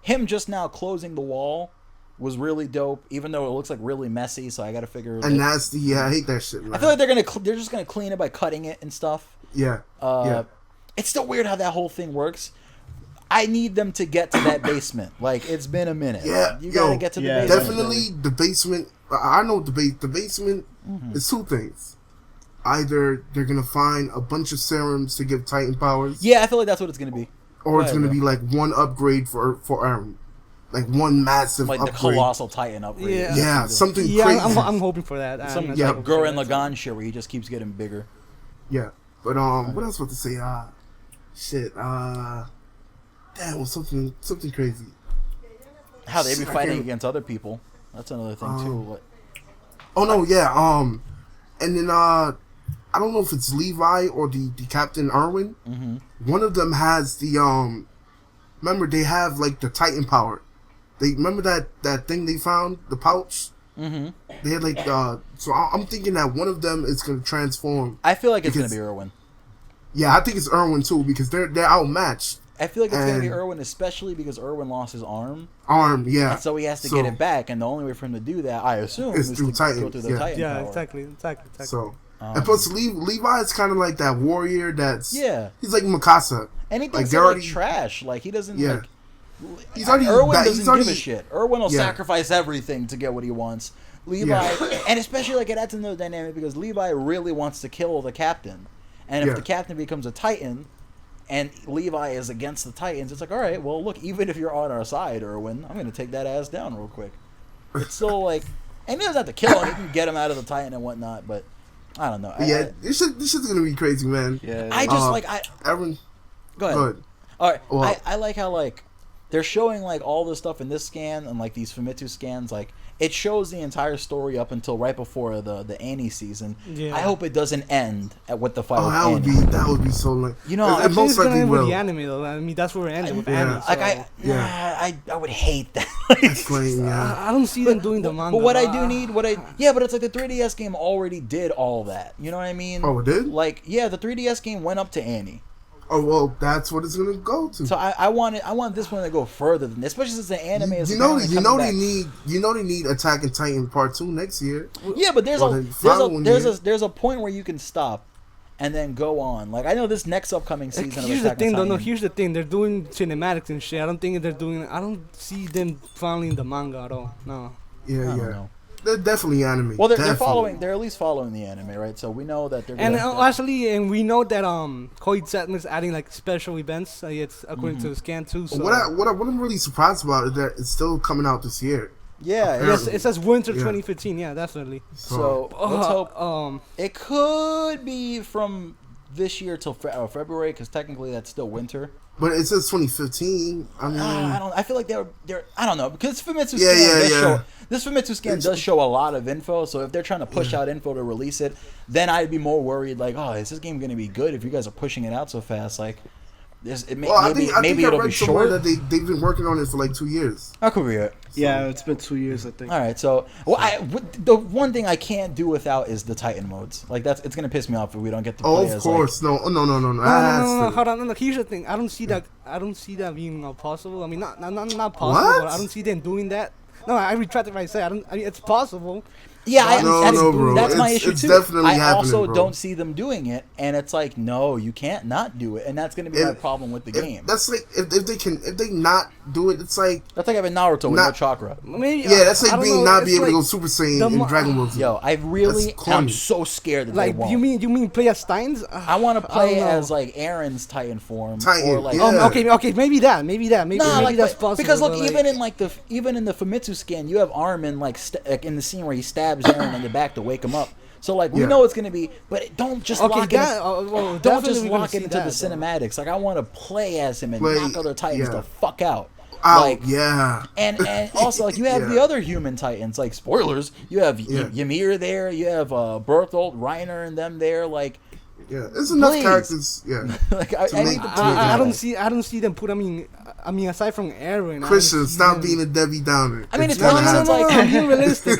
Him just now closing the wall was really dope, even though it looks like really messy. So I got to figure. and nasty. Yeah, I hate that shit, man. I feel like they're just gonna clean it by cutting it and stuff. yeah. Yeah. It's still weird how that whole thing works. I need them to get to that basement. Like it's been a minute. Yeah, you gotta yo, get to the yeah, basement. Definitely the basement. I know the basement Mm-hmm. is two things. Either they're gonna find a bunch of serums to give Titan powers, Yeah, I feel like that's what it's gonna be. or it's Go gonna ahead, be like one upgrade for Aaron, like one massive Like the upgrade. colossal Titan upgrade. Yeah. Yeah, something Yeah, crazy. I'm hoping for that. Some I'm yeah, hoping for Gurren that. Lagann shit where he just keeps getting bigger. Yeah, but what else was to say? Shit. Damn, it was something crazy. How they be I fighting can't- against other people. That's another thing too. But Oh no, yeah. And then I don't know if it's Levi or the Captain Irwin. mm-hmm. One of them has the Remember they have like the Titan power. They remember that thing they found, the pouch. Mm-hmm. They had like so I'm thinking that one of them is gonna transform. I feel like it's Because- gonna be Irwin. Yeah, I think it's Irwin too because they're outmatched. I feel like it's gonna be and- Irwin, especially because Irwin lost his arm, Arm, yeah. and so he has to get it back. And the only way for him to do that, I assume, It's is through to go Titans, through the yeah. Titan Yeah, power. exactly. So and plus Levi is kind of like that warrior that's Yeah. He's like Mikasa. And he Like, thinks they're they're like already- trash. Like he doesn't. Yeah. Like, He's already Irwin he's doesn't already, give a shit. Irwin will Yeah. sacrifice everything to get what he wants. Levi, Yeah. and especially like it adds another dynamic because Levi really wants to kill the captain, and if Yeah. the captain becomes a Titan, and Levi is against the Titans, it's like, all right, well, look, even if you're on our side, Irwin, I'm gonna take that ass down real quick. It's still like, and he doesn't have to kill him; he can get him out of the Titan and whatnot. But I don't know. Yeah, this shit's gonna be crazy, man. Yeah. I just Uh, like I Aaron, go ahead. good. All right, Well- I like how like they're showing like all this stuff in this scan and like these Famitsu scans. Like it shows the entire story up until right before the Annie season. Yeah. I hope it doesn't end with the fight Oh, with that Annie. would be so lame. You know, It I I think most it's gonna likely end with will. the anime though. I mean, that's where we're ending with Yeah. anime. like so- Yeah. I would hate that. That's lame, yeah. I don't see them doing the manga. But what I though. do need, but it's like the 3DS game already did all that. You know what I mean? Oh, it did? Like, yeah, the 3DS game went up to Annie. Oh well, that's what it's gonna go to. So I want this one to go further than this, especially since the anime is you know apparently they coming back. need Attack on Titan Part 2 next year. Yeah, but there's Well, a then following there's year. a there's a point where you can stop, and then go on. Like I know this next upcoming season. Here's of the Attack thing, on though. No, Titan, here's the thing. They're doing cinematics and shit. I don't think they're doing. I don't see them following the manga at all. No. I Yeah, don't yeah. know. They're definitely anime. Well, they're Definitely. following. They're at least following the anime, right? So we know that they're. And gonna, actually, and we know that Koei Tecmo is adding like special events. It's according to the scan too. So What I'm really surprised about is that it's still coming out this year. yeah. yes, it says winter Yeah. 2015. Yeah, definitely. So let's hope Um, it could be from this year till February, because technically that's still winter. But it says 2015. I mean, I don't. I feel like they're. I don't know, because Famitsu Yeah, scan yeah, does yeah. show. This Famitsu scan does show a lot of info. So if they're trying to push out info to release it, then I'd be more worried. Like, oh, is this game going to be good if you guys are pushing it out so fast? Like, I think maybe I it'll be read somewhere short. that they've been working on it for like 2 years. That could be it. Yeah, it's been 2 years, I think. All right, so the one thing I can't do without is the Titan modes. Like it's gonna piss me off if we don't get to play Oh, as of course, no. no, That's hold on. No, here's the thing. I don't see that. I don't see that being possible. I mean, not possible. What? But I don't see them doing that. No, I retracted what I said. I mean, it's possible. Yeah, bro. that's my It's issue too. definitely I happening, also bro. don't see them doing it, and it's like, no, you can't not do it, and that's going to be my problem with the game. That's like if they not do it, it's like That's like having Naruto with no chakra. Maybe, yeah, that's I like don't being know, not it's being able to like go Super Saiyan the in mo- Dragon Ball Z. Yo, I really, That's corny. I'm so scared that like they won't. you mean play as Steins? I want to play don't know. as like Aaron's Titan form, Titan, or like yeah. Okay, maybe that, maybe Nah, like, that's possible. because look, but, even in the Famitsu scan, you have Armin like in the scene where he stabs Aaron in the back to wake him up. So like we Yeah. know it's gonna be, but don't just lock that, don't just lock it into the cinematics. Like I want to play as him and knock other Titans the fuck out. Like, yeah. And also like you have the other human Titans. Like spoilers, you have Ymir there, you have Berthold, Reiner, and them there. Like. Yeah, there's enough Please. characters. Yeah, Like I need to play I that. don't see them put. I mean, aside from Aaron, Christian, stop being a Debbie Downer. I mean, it's gonna funny since, happen. like, I'm being realistic.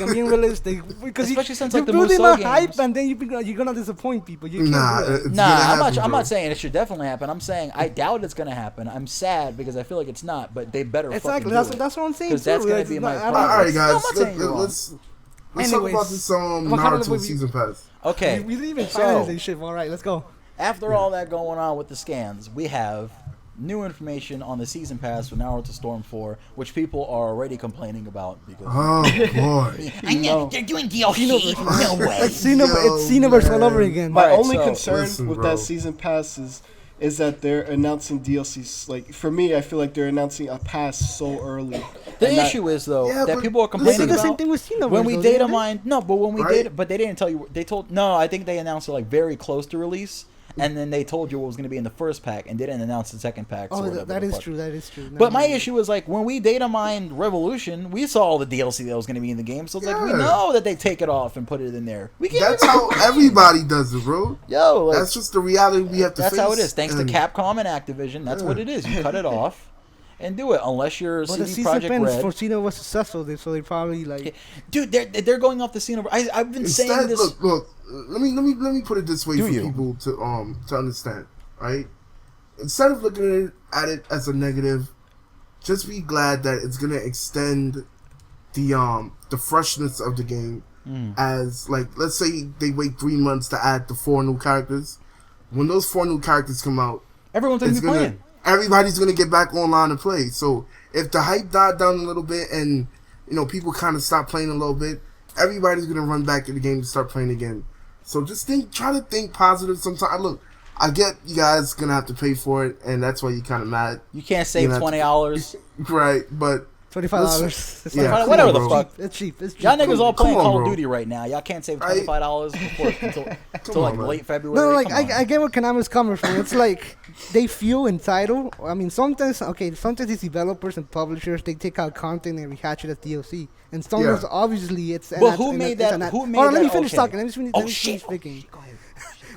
Because Especially since, you're like, the building Musou a hype, games. and then you're gonna disappoint people. You can't Nah, do that. it's gonna Nah, happen, I'm bro. not saying it should definitely happen. I'm saying I doubt it's gonna happen. I'm sad because I feel like it's not, but they better Exactly. fucking do That's what I'm saying. because that's too. gonna It's be not- my I don't- problem. All right, No, I'm guys, not saying you're wrong. let's talk Anyways, about this what kind of- Naruto season pass. Okay, We didn't even so finalize this shit. All right, let's go. after all that going on with the scans, we have new information on the season pass for Naruto Storm 4, which people are already complaining about because Oh boy, they're doing DLC. No way. It's Xenoverse all over again. My Alright, only so- concern Listen, with bro. that season pass is that they're announcing DLCs. Like for me, I feel like they're announcing a pass so early. The And that- issue is though Yeah, that but people are They complaining did the about same thing with Xenoverse. when we though, data didn't they? mined. No, but when we Right? data, but they didn't tell you. They told no. I think they announced it like very close to release, and then they told you what was going to be in the first pack, and didn't announce the second pack. Oh, or whatever that the is fuck. true. That is true. No, But my no. issue is like when we data mined Revolution, we saw all the DLC that was going to be in the game. So it's like we Yeah. know that they take it off and put it in there. We can't. that's how everybody does it, bro. Yo, like, That's just the reality we have to face. that's how it is. Thanks to and- Capcom and Activision, that's what it is. You cut it off and do it unless you're But the CD season Projekt fans Red. for Xeno was successful, so they probably like. Dude, they're going off the scene. I've been saying Instead, this. look. Let me put it this way Do for you? people to understand, right? Instead of looking at it as a negative, just be glad that it's gonna extend the freshness of the game. As like, let's say they wait 3 months to add the 4 new characters. When those 4 new characters come out, Everyone's going it's to be gonna playing. everybody's gonna get back online and play. So if the hype died down a little bit and people kind of stop playing a little bit, everybody's gonna run back to the game to start playing again. So just try to think positive. Sometimes look, I get you guys gonna have to pay for it, and that's why you're kind of mad, You can't save $20. right? But $25. Yeah, come whatever on, the bro. fuck. It's cheap. It's cheap. Y'all niggas all Come playing on, Call of bro. Duty right now. Y'all can't save Right. $25 until like on, man. late February. No, like Come on. I get where Konami's coming from. It's like they feel entitled. I mean, sometimes these developers and publishers they take out content and rehash it as DLC. And sometimes Yeah. obviously it's. But who made that? Who made Hold on, let that me finish okay? talking. Let me Oh finish shit! speaking.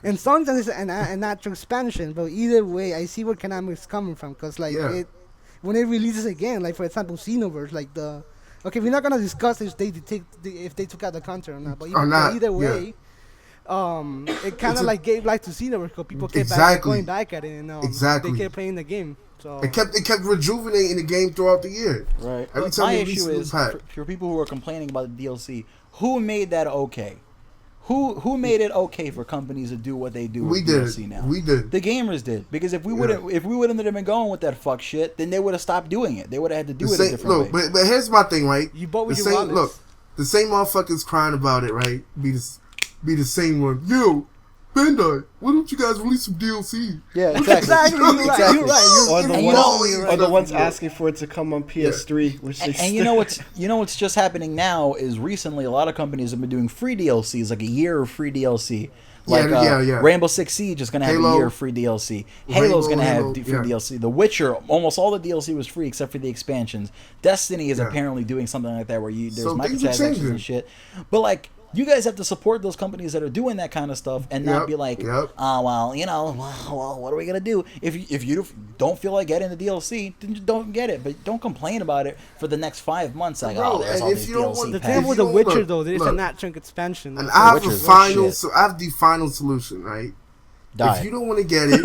And sometimes it's an natural expansion. But either way, I see where Konami is coming from. Cause like Yeah. when it releases again, like for example, Xenoverse, like the. Okay, we're not gonna discuss if they took out the content or not. But either way. It kind of like gave life to Xenoverse because people kept going back at it and Exactly. they kept playing the game. So it kept rejuvenating the game throughout the year. Right. Every But time my they release issue a new is pack. for people who are complaining about the DLC, who made that okay? Who made it okay for companies to do what they do with DLC now? We did. The gamers did. Because if we wouldn't have been going with that fuck shit, then they would have stopped doing it. They would have had to do it a different way. But here's my thing, right? You bought with your wallet. Look, the same motherfuckers crying about it, right? Be the same one. Yo, Bandai, why don't you guys release some DLC? Yeah, exactly. You're right. Or the ones asking for it to come on PS3, which they and you know what's just happening now is recently a lot of companies have been doing free DLCs, like a year of free DLC. Like Rainbow Six Siege is gonna have a year of free DLC. Halo's gonna have free DLC. The Witcher, almost all the DLC was free except for the expansions. Destiny is apparently doing something like that where there's microtransactions and shit. But like, you guys have to support those companies that are doing that kind of stuff and not be like, oh, well, what are we going to do? If you don't feel like getting the DLC, then just don't get it. But don't complain about it for the next 5 months. Like, there's all these DLC The packs. thing with The Witcher, though, there's a natural expansion. And I have the final solution, right? Die. If you don't want to get it,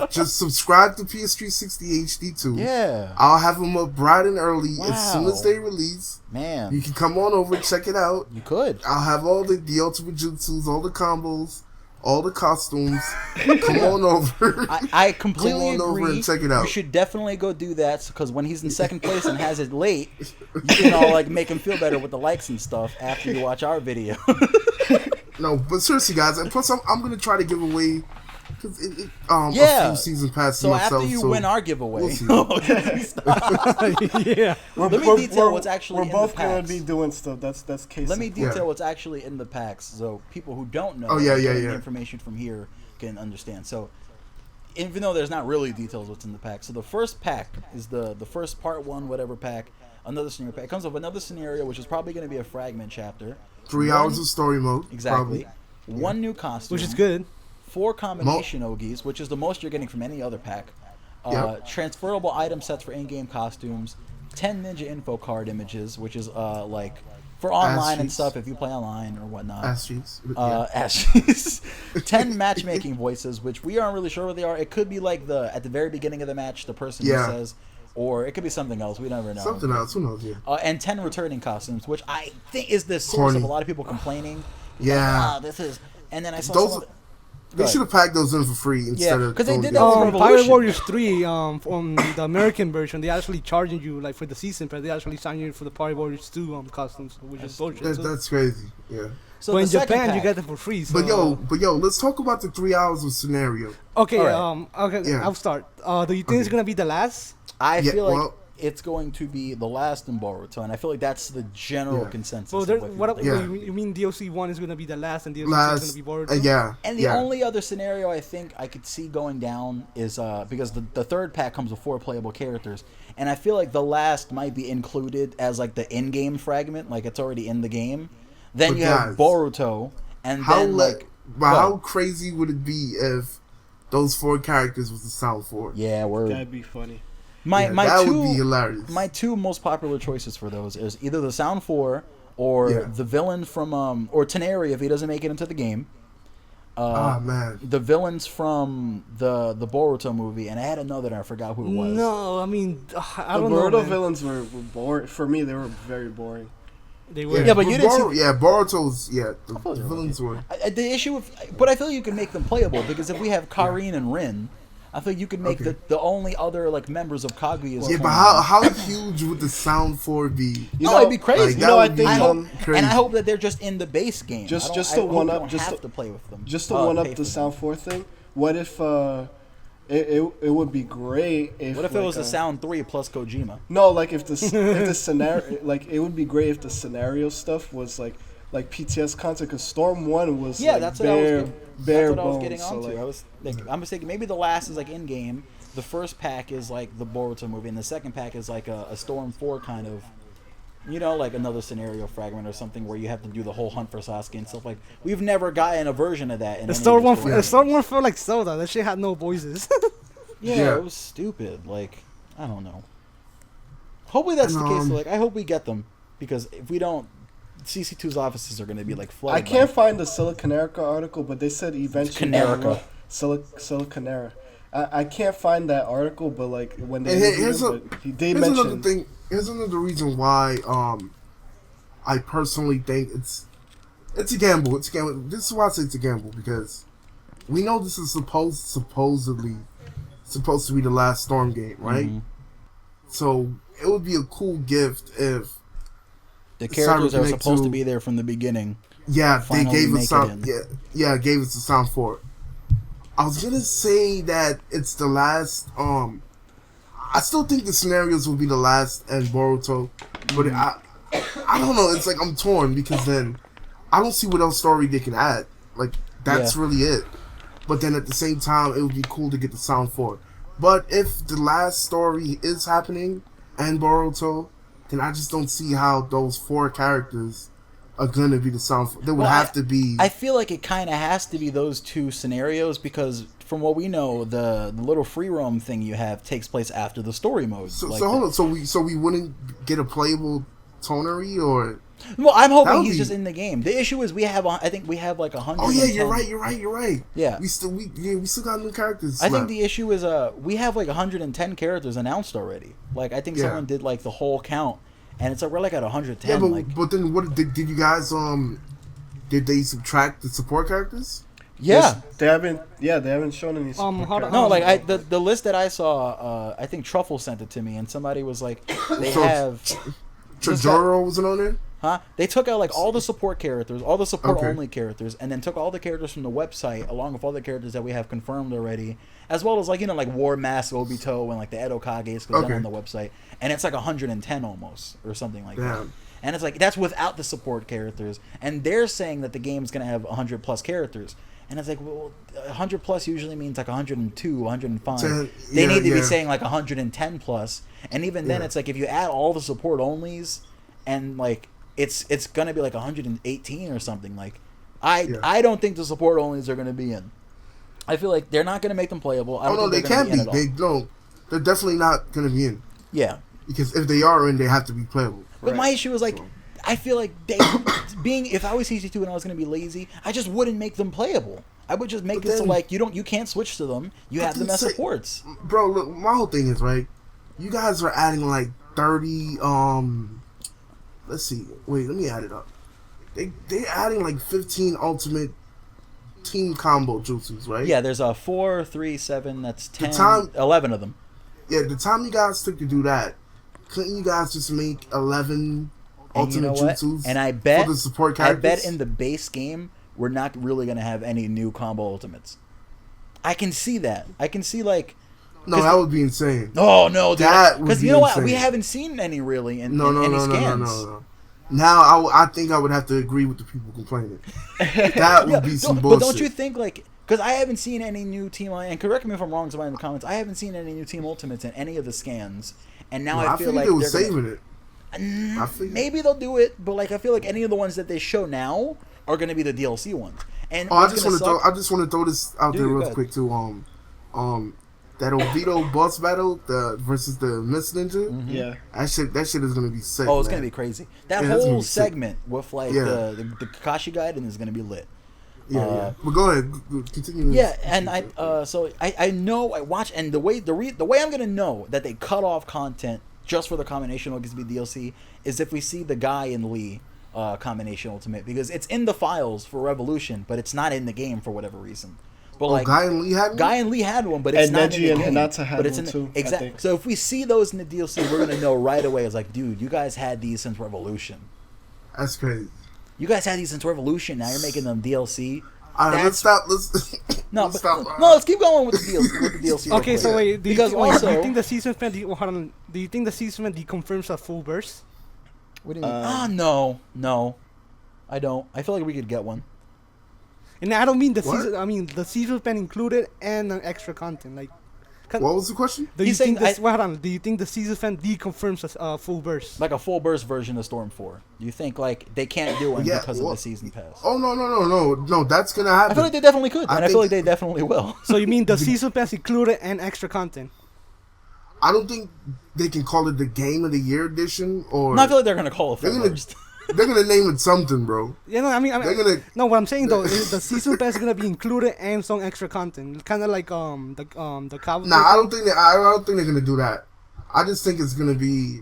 just subscribe to PS360 HD2. Yeah. I'll have them up bright and early as soon as they release. Man. You can come on over and check it out. You could. I'll have all the ultimate jutsus, all the combos, all the costumes. Come on over. I completely agree. Over and check it out. You should definitely go do that because when he's in second place and has it late, you can all like make him feel better with the likes and stuff after you watch our video. No, but seriously, guys, and plus I'm gonna try to give away a few season passes so myself. After you win our giveaway, we'll yeah. Let me detail what's actually in the packs. We're both gonna be doing stuff. That's case. Let me detail what's actually in the packs, so people who don't know, the information from here can understand. So, even though there's not really details what's in the pack, so the first pack is the first part 1 whatever pack. Another scenario pack. It comes with another scenario, which is probably going to be a fragment chapter. 3 hours of story mode. Exactly. Probably. 1 new costume. Which is good. 4 combination Ogis, which is the most you're getting from any other pack. Transferable item sets for in-game costumes. 10 ninja info card images, which is like for online and stuff if you play online or whatnot. Ass cheeks. Ass cheeks. 10 matchmaking voices, which we aren't really sure what they are. It could be like at the very beginning of the match, the person who says, or it could be something else. We never know. Something else. Who knows? Yeah. And 10 returning costumes, which I think is the source of a lot of people complaining. Yeah. This is. And then I saw they should have packed those in for free instead of. Because they did that with Pirate Revolution. Warriors 3, from the American version, they actually charging you like for the season pass. They actually sign you for the Pirate Warriors 2 costumes, which is bullshit. That's crazy. Yeah. So but in Japan, you get them for free. So. But yo, let's talk about the 3 hours of scenario. Okay, I'll start. Do you think it's gonna be the last? I feel like it's going to be the last in Boruto, and I feel like that's the general consensus. Well, you mean DLC 1 is gonna be the last, and DLC 2 is gonna be Boruto? Yeah. And the only other scenario I think I could see going down is because the third pack comes with 4 playable characters, and I feel like the last might be included as like the in-game fragment, like it's already in the game. Then you have Boruto, and how crazy would it be if those 4 characters was the Sound 4? Yeah, that'd be funny. That would be hilarious. My 2 most popular choices for those is either the Sound 4 or the villain from or Tenari if he doesn't make it into the game. Man. The villains from the Boruto movie, and I had another and I forgot who it was. No, I mean, I don't know. The Boruto villains were boring. For me, they were very boring. They were. Yeah, but you didn't see... Boruto's... Yeah, the villains were... The issue with... But I feel you can make them playable, because if we have Karin and Rin, I think you could make the only other like members of Kaguya. Yeah, but how huge would the Sound 4 be? It'd be crazy. Like, I hope that they're just in the base game. Just to play with them. Just to one up the Sound 4 thing. What if it would be great if... What if it was the Sound 3 plus Kojima? No, like if the scenario... Like, it would be great if the scenario stuff was like PTS content, because Storm 1 was that's what I was getting so onto. I was thinking maybe the last is like in game. The first pack is like the Boruto movie, and the second pack is like a Storm 4 kind of, like another scenario fragment or something where you have to do the whole hunt for Sasuke and stuff. Like, we've never gotten a version of that. The Storm 1 felt like Zelda. That shit had no voices. Yeah, it was stupid. Like, I don't know. Hopefully that's the case. Like, I hope we get them, because if we don't, CC2's offices are going to be like flooded. I can't find the Siliconerica article, but they said eventually Siliconera. I can't find that article, but like when they mentioned. Here's another reason why I personally think It's a gamble. It's a gamble. This is why I say it's a gamble, because we know this is supposedly supposed to be the last Storm game, right? Mm-hmm. So it would be a cool gift if The characters that were Cyberconnect supposed to 2 be there from the beginning. they finally gave make us it sound. in. Gave us the sound for it. I was gonna say that it's the last. I still think the scenarios will be the last and Boruto, but I don't know. It's like I'm torn, because then I don't see what else story they can add. Like that's really it. But then at the same time, it would be cool to get the sound for it. But if the last story is happening and Boruto, then I just don't see how those 4 characters are gonna be the sound. There would have to be. I feel like it kind of has to be those 2 scenarios, because from what we know, the little free roam thing you have takes place after the story mode. So hold on. So we wouldn't get a playable Tonary, or? Well, I'm hoping he's be... just in the game. The issue is I think we have like 100. Oh yeah, you're right. Yeah, we still got new characters. I think the issue is we have like 110 characters announced already. Like I think someone did like the whole count, and it's like we're like at 110. Yeah, but then what did you guys did they subtract the support characters? Yeah, they haven't shown any. Hold on. No, like the list that I saw, I think Truffle sent it to me, and somebody was like, they have. Trajoro wasn't on there. Huh? They took out like all the support characters, all the support only characters, and then took all the characters from the website along with all the characters that we have confirmed already, as well as like like War Mask, Obito, and like the Edo Kages because they're on the website, and it's like 110 almost or something like that. And it's like that's without the support characters, and they're saying that the game's gonna have 100 plus characters. And it's like, well, 100 plus usually means like 102, 105. They need to be saying like 110 plus. And even then, it's like if you add all the support onlys, and like it's gonna be like 118 or something. Like, I don't think the support onlys are gonna be in. I feel like they're not gonna make them playable. I don't think they can't be. They're definitely not gonna be in. Yeah. Because if they are in, they have to be playable. But my issue is like, I feel like if I was CC2 and I was going to be lazy, I just wouldn't make them playable. I would just make it so like you can't switch to them. You have them as supports. Bro, look, my whole thing is right. You guys are adding like 30. Let's see. Wait, let me add it up. They're adding like 15 ultimate team combo jutsus, right? Yeah, there's 4, 3, 7. That's 10. 11 of them. Yeah, the time you guys took to do that, couldn't you guys just make 11 ultimate jutsus? And I bet for the support characters? I bet in the base game we're not really gonna have any new combo ultimates. I can see that. I can see like. No, that would be insane. Oh no, that would be because you know what? insane. We haven't seen any really in no, any no, scans. No. Now I think I would have to agree with the people complaining. That would be some bullshit. But don't you think like? Because I haven't seen any new team, and correct me if I'm wrong, somebody in the comments. I haven't seen any new team ultimates in any of the scans, and now I feel like they were they're saving it. Maybe they'll do it, but like I feel like any of the ones that they show now are going to be the DLC ones. And I just want to throw this out there real quick too. That Obito boss battle versus the Mist Ninja. Mm-hmm. Yeah, that shit is gonna be sick. Oh, it's gonna be crazy. That whole segment with like the Kakashi Gaiden is gonna be lit. Yeah. But go ahead, continue. Yeah, and I know I watch, and the way I'm gonna know that they cut off content just for the combination ultimate to be DLC is if we see the Guy and Lee combination ultimate, because it's in the files for Revolution, but it's not in the game for whatever reason. But like Guy and Lee had one, but it's not Neji in the game. Hinata had one too. Exactly. So if we see those in the DLC, we're gonna know right away. It's like, dude, you guys had these since Revolution. That's crazy. You guys had these since Revolution. Now you're making them DLC. All right, let's stop. Let's keep going with the DLC. Okay, so wait. Do you think the season finale confirms a full burst? What do you mean? No, I don't. I feel like we could get one. And I don't mean the season. I mean the season fan included and extra content. Like, what was the question? Do you think the season fan confirms a full burst? Like a full burst version of Storm 4. Do you think like they can't do it because of the season pass? Oh no! That's gonna happen. I feel like they definitely could, and I feel like they definitely will. So you mean the season pass included and extra content? I don't think they can call it the Game of the Year edition, or. No, I feel like they're gonna call it full burst. They're gonna name it something, bro. Yeah, no, I mean, no. What I'm saying though is the season pass is gonna be included and some extra content, kind of like the Cowboy. Nah, I don't think they're gonna do that. I just think it's gonna be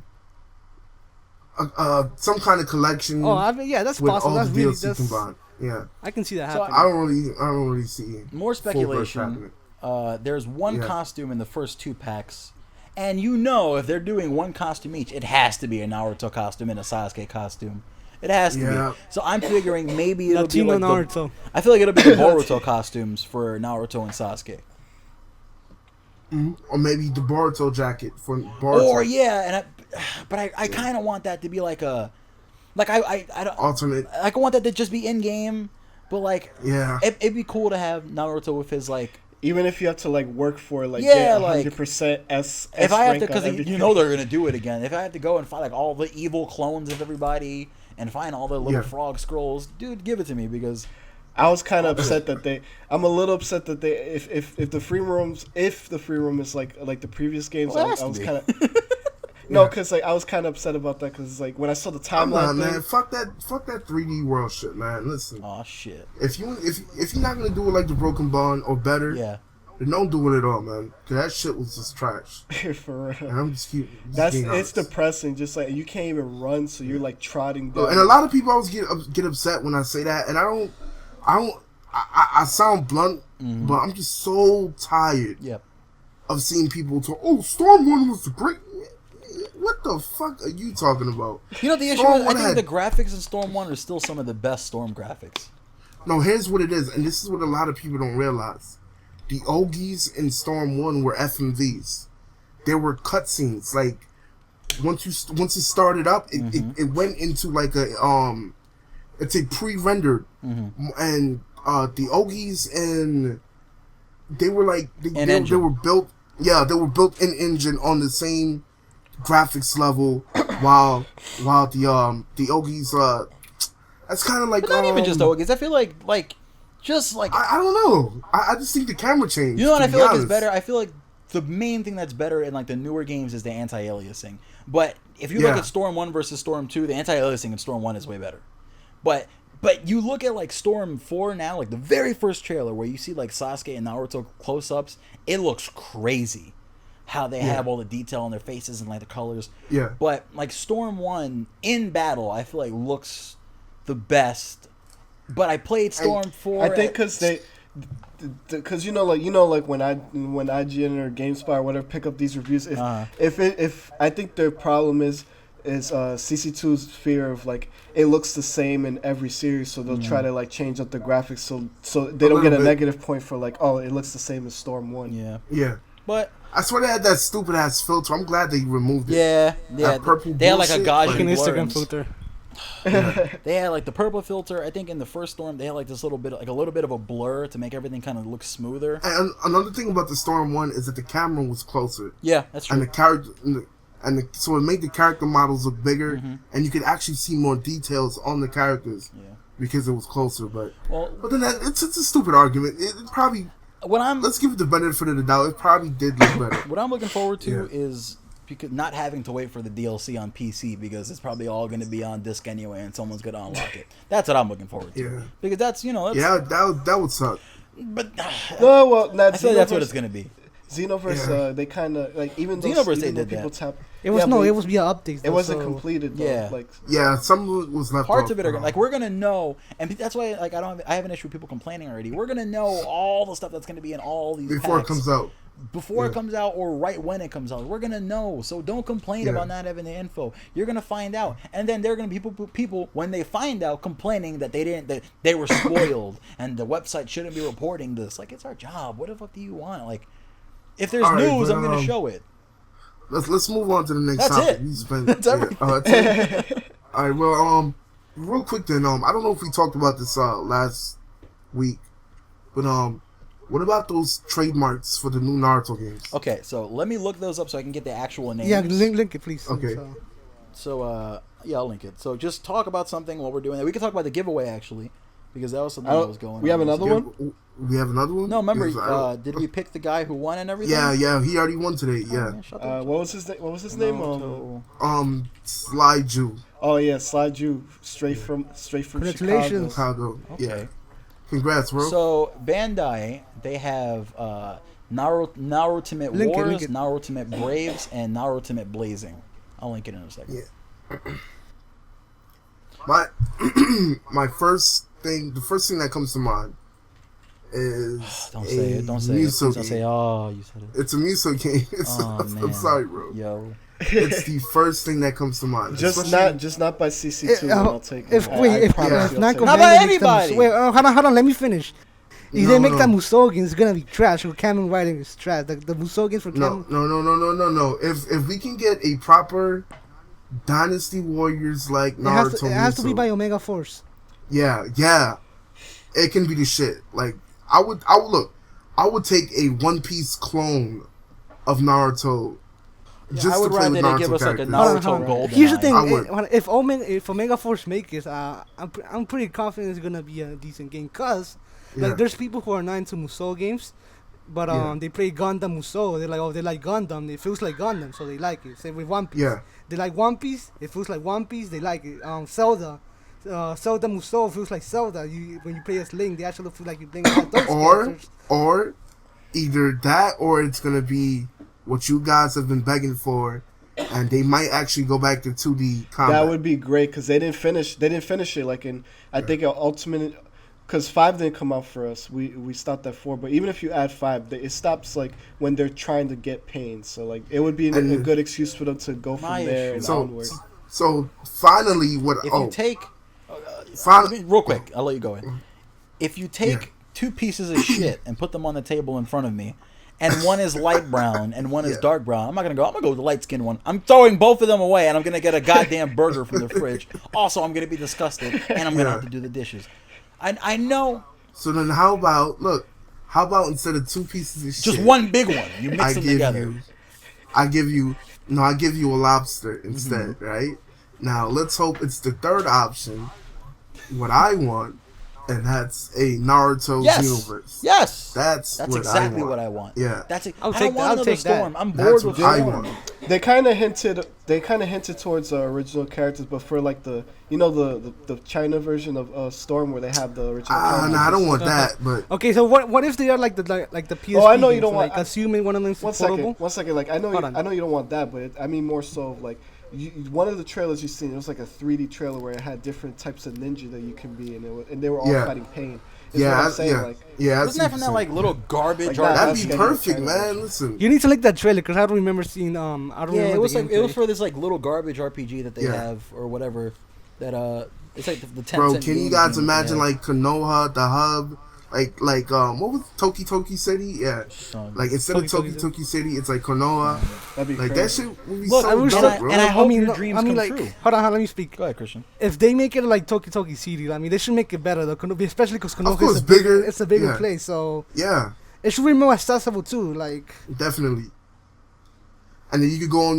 some kind of collection. Oh, I mean, yeah, that's with possible. all That's the really DLC combined. Yeah, I can see that So happening. I don't really see More full verse speculation. happening. There's one Yeah. costume in the first 2 packs, and if they're doing one costume each, it has to be a Naruto costume and a Sasuke costume. It has to Yeah. be. So I'm figuring maybe it'll Latino be like Naruto. I feel like it'll be the Boruto costumes for Naruto and Sasuke. Or maybe the Boruto jacket for Boruto. Or yeah, but I kind of want that to be like a, like I don't, Alternate. like I want that to just be in game, but like Yeah. it'd be cool to have Naruto with his like. Even if you have to like work for it, like Yeah, get like, 100% S. If I have to, rank on because everything. they're gonna do it again. If I have to go and find like all the evil clones of everybody and find all the little Yeah. frog scrolls, dude, give it to me because I was kind of upset that I'm a little upset that they if the free room is like the previous games. Well, it I has was to be. kind of no, because like I was kind of upset about that because like when I saw the I'm not, timeline man. thing, Fuck that 3D world shit, man. Listen, oh shit, if you're not gonna do it like the Broken Bond or better, yeah. then don't do it at all, man. Cause that shit was just trash. for real. And I'm just That's being it's honest. depressing. Just like you can't even run, so you're like trotting down. And a lot of people always get upset when I say that, and I sound blunt, but I'm just so tired Yep. of seeing people talk. Oh, Storm 1 was the great. What the fuck are you talking about? You know the issue Storm is, I 1 think had- the graphics in Storm 1 are still some of the best Storm graphics. No, here's what it is, and this is what a lot of people don't realize. The Ogies in Storm 1 were FMVs. There were cutscenes. Like, once it started up, it went into like it's a pre-rendered. And the Ogies and they were like, they were built, they were built in engine on the same graphics level, while the Ogies, that's kind of like, But not even just Ogies. I feel like I don't know. I just think the camera changed. you know what to I be feel like is honest. better. I feel like the main thing that's better in like the newer games is the anti-aliasing. But if you look at Storm 1 versus Storm 2, the anti-aliasing in Storm 1 is way better. But you look at like Storm 4 now, like the very first trailer where you see like Sasuke and Naruto close-ups, it looks crazy how they have all the detail on their faces and like the colors. Yeah. But like Storm 1 in battle, I feel like looks the best. But I played Storm 4. I think because you know like when IGN or GameSpot or whatever pick up these reviews, if I think their problem is CC2's fear of like it looks the same in every series, so they'll try to like change up the graphics so they don't get a negative point for like, oh, it looks the same as Storm 1. Yeah. But I swear they had that stupid ass filter. I'm glad they removed it. yeah, That purple they had like a bullshit, Gaussian like- Fucking Instagram blurring. filter. They had like the purple filter. I think in the first Storm they had like this little bit of a blur to make everything kind of look smoother. And another thing about the Storm 1 is that the camera was closer. Yeah, that's true. And the character, so it made the character models look bigger, and you could actually see more details on the characters because it was closer. But then it's a stupid argument. It probably, let's give it the benefit of the doubt. It probably did look better. What I'm looking forward to is not having to wait for the DLC on PC because it's probably all going to be on disc anyway, and someone's going to unlock it. That's what I'm looking forward to. Yeah. Because that's That would suck. But No, well, I feel like that's what it's going to be. Xenoverse, they kind of like even though Xenoverse, they even though did people that. tap. It was but it was via updates. It though, wasn't so- completed though. Yeah. Like Yeah, some was left Parts off, of it are but, like we're gonna know, and that's why like I have an issue with people complaining already. We're gonna know all the stuff that's gonna be in all these before packs. it comes out. Before it comes out or right when it comes out, we're gonna know. So don't complain about not having the info. You're gonna find out, and then there are gonna be people when they find out complaining that they were spoiled and the website shouldn't be reporting this. Like, it's our job. What the fuck do you want? Like, if there's All right, news, but, I'm gonna show it. Let's move on to the next That's topic. it. We spent, That's everything. that's it. All right. Well, real quick then. I don't know if we talked about this last week, but what about those trademarks for the new Naruto games? Okay, so let me look those up so I can get the actual names. Yeah, link it, please. Okay. So, Yeah, I'll link it. So just talk about something while we're doing that. We can talk about the giveaway actually, because that was something that was going on. we have another one? We have another one. No, remember, Yes, I don't- did we pick the guy who won and everything? Yeah, he already won today. Oh, Yeah. man, shut the- What was his name? What was his name? Naruto. Slide Jew, Oh yeah, Slide You straight from Congratulations. Chicago. Chicago. Okay. Yeah. Congrats, bro. So Bandai, they have Naruto Link Wars, it. Naruto Braves, and Naruto Blazing. I'll link it in a second. Yeah. My my first thing, the first thing that comes to mind is Don't say it. Don't say it. Please don't say. Oh, you said it. It's a Muso game. I'm sorry, bro. Yo. It's the first thing that comes to mind. Just not by CC2. I'll take it. If not by anybody. Wait, hold on. Let me finish. If they make that Musogen, it's gonna be trash. Or Kamen writing is trash. The Musogens for Kamen. No. If we can get a proper Dynasty Warriors like Naruto, it has to be by Omega Force. Yeah, it can be the shit. Like I would take a One Piece clone of Naruto. I would rather they give us like a Naruto Golden. Here's the thing: if Omega Force make it, I'm pretty confident it's gonna be a decent game. Cause like there's people who are not into Musou games, but they play Gundam Musou. They're like, oh, they like Gundam. It feels like Gundam, so they like it. Same with One Piece. Yeah. They like One Piece. It feels like One Piece. They like it. Zelda. Zelda Musou feels like Zelda. When you play as Link, they actually feel like you're playing those characters. Or either that, or it's gonna be what you guys have been begging for, and they might actually go back to 2D combat. That would be great because they didn't finish it like in I think Ultimate, because 5 didn't come out for us. We stopped at 4, but even if you add 5, it stops like when they're trying to get pain. So like it would be a good excuse for them to go from there and onward. So finally, you take real quick, I'll let you go in. If you take 2 pieces of shit and put them on the table in front of me, and one is light brown and one is dark brown, I'm gonna go with the light skinned one. I'm throwing both of them away, and I'm gonna get a goddamn burger from the fridge. Also, I'm gonna be disgusted, and I'm gonna have to do the dishes. I know. So then, how about instead of 2 pieces of shit, just one big one? You mix them together. I give you a lobster instead, right? Now let's hope it's the third option. What I want. And that's a Naruto Xenoverse. Yes, that's exactly what I want. Yeah, I don't want another Storm. I'm bored with Storm. They kind of hinted towards original characters, but for like the China version of Storm where they have the original. No, I don't want that. But okay, so what if they are like the PSP? Oh, I know you don't want. Assuming one of them is portable. One second. Like I know you don't want that, but I mean more so like. One of the trailers you've seen, it was like a 3D trailer where it had different types of ninja that you can be, and they were all fighting pain. Wasn't that from that like little garbage? That'd be perfect, man. Listen, you need to link that trailer because I don't remember seeing. It was for this like little garbage RPG that they have or whatever. That it's like the 10. Bro, can you guys imagine like Konoha, the hub? Like what was Toki City? Yeah, like instead of Toki City, it's like Konoha. That'd be like crazy. that shit would be so dope, bro. And I hope your dreams come true. Hold on, let me speak. Go ahead, Christian. If they make it like Toki City, I mean, they should make it better though, especially because Konoha is bigger. It's a bigger place, so yeah, it should be more accessible too. Like definitely. And then you could go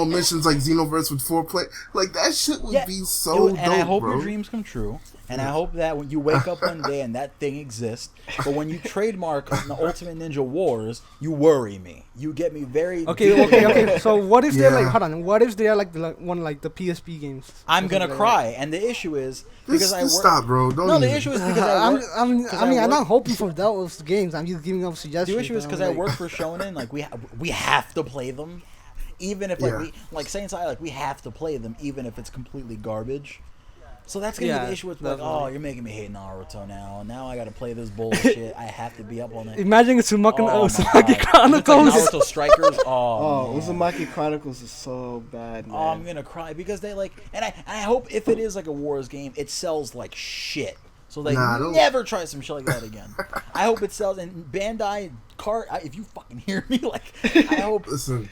on missions like Xenoverse with 4 play. Like that shit would be so dope, and I hope bro. your dreams come true. And I hope that when you wake up one day and that thing exists, but when you trademark the Ultimate Ninja Wars, you worry me. You get me very okay. So what if they're like, hold on, what if they're like one like the PSP games? I'm gonna cry, and the issue is because I work. Stop, bro. The issue is because I'm not hoping for those games. I'm just giving up suggestions. The issue is because I work for Shonen. Like we have to play them, even if we have to play them, even if it's completely garbage. So that's gonna be the issue with like, oh, you're making me hate Naruto now. Now I gotta play this bullshit. I have to be up all night. Imagine Uzumaki Chronicles. Like Naruto Strikers. Uzumaki Chronicles is so bad, man. Oh, I'm gonna cry because they like, and I hope if it is like a Wars game, it sells like shit. So they never try some shit like that again. I hope it sells. And Bandai, if you fucking hear me, like, I hope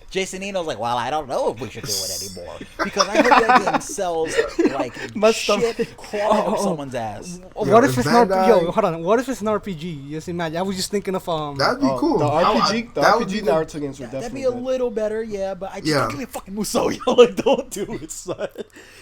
Jason Eno's like, well, I don't know if we should do it anymore. Because I hope that game sells like shit crawling up someone's ass. What if it's not? Hold on. What if it's an RPG? Just imagine. I was just thinking of That'd be cool. The RPG Naruto games would definitely. That'd be a little better, but I just don't give me a fucking Musou. Like, don't do it, son.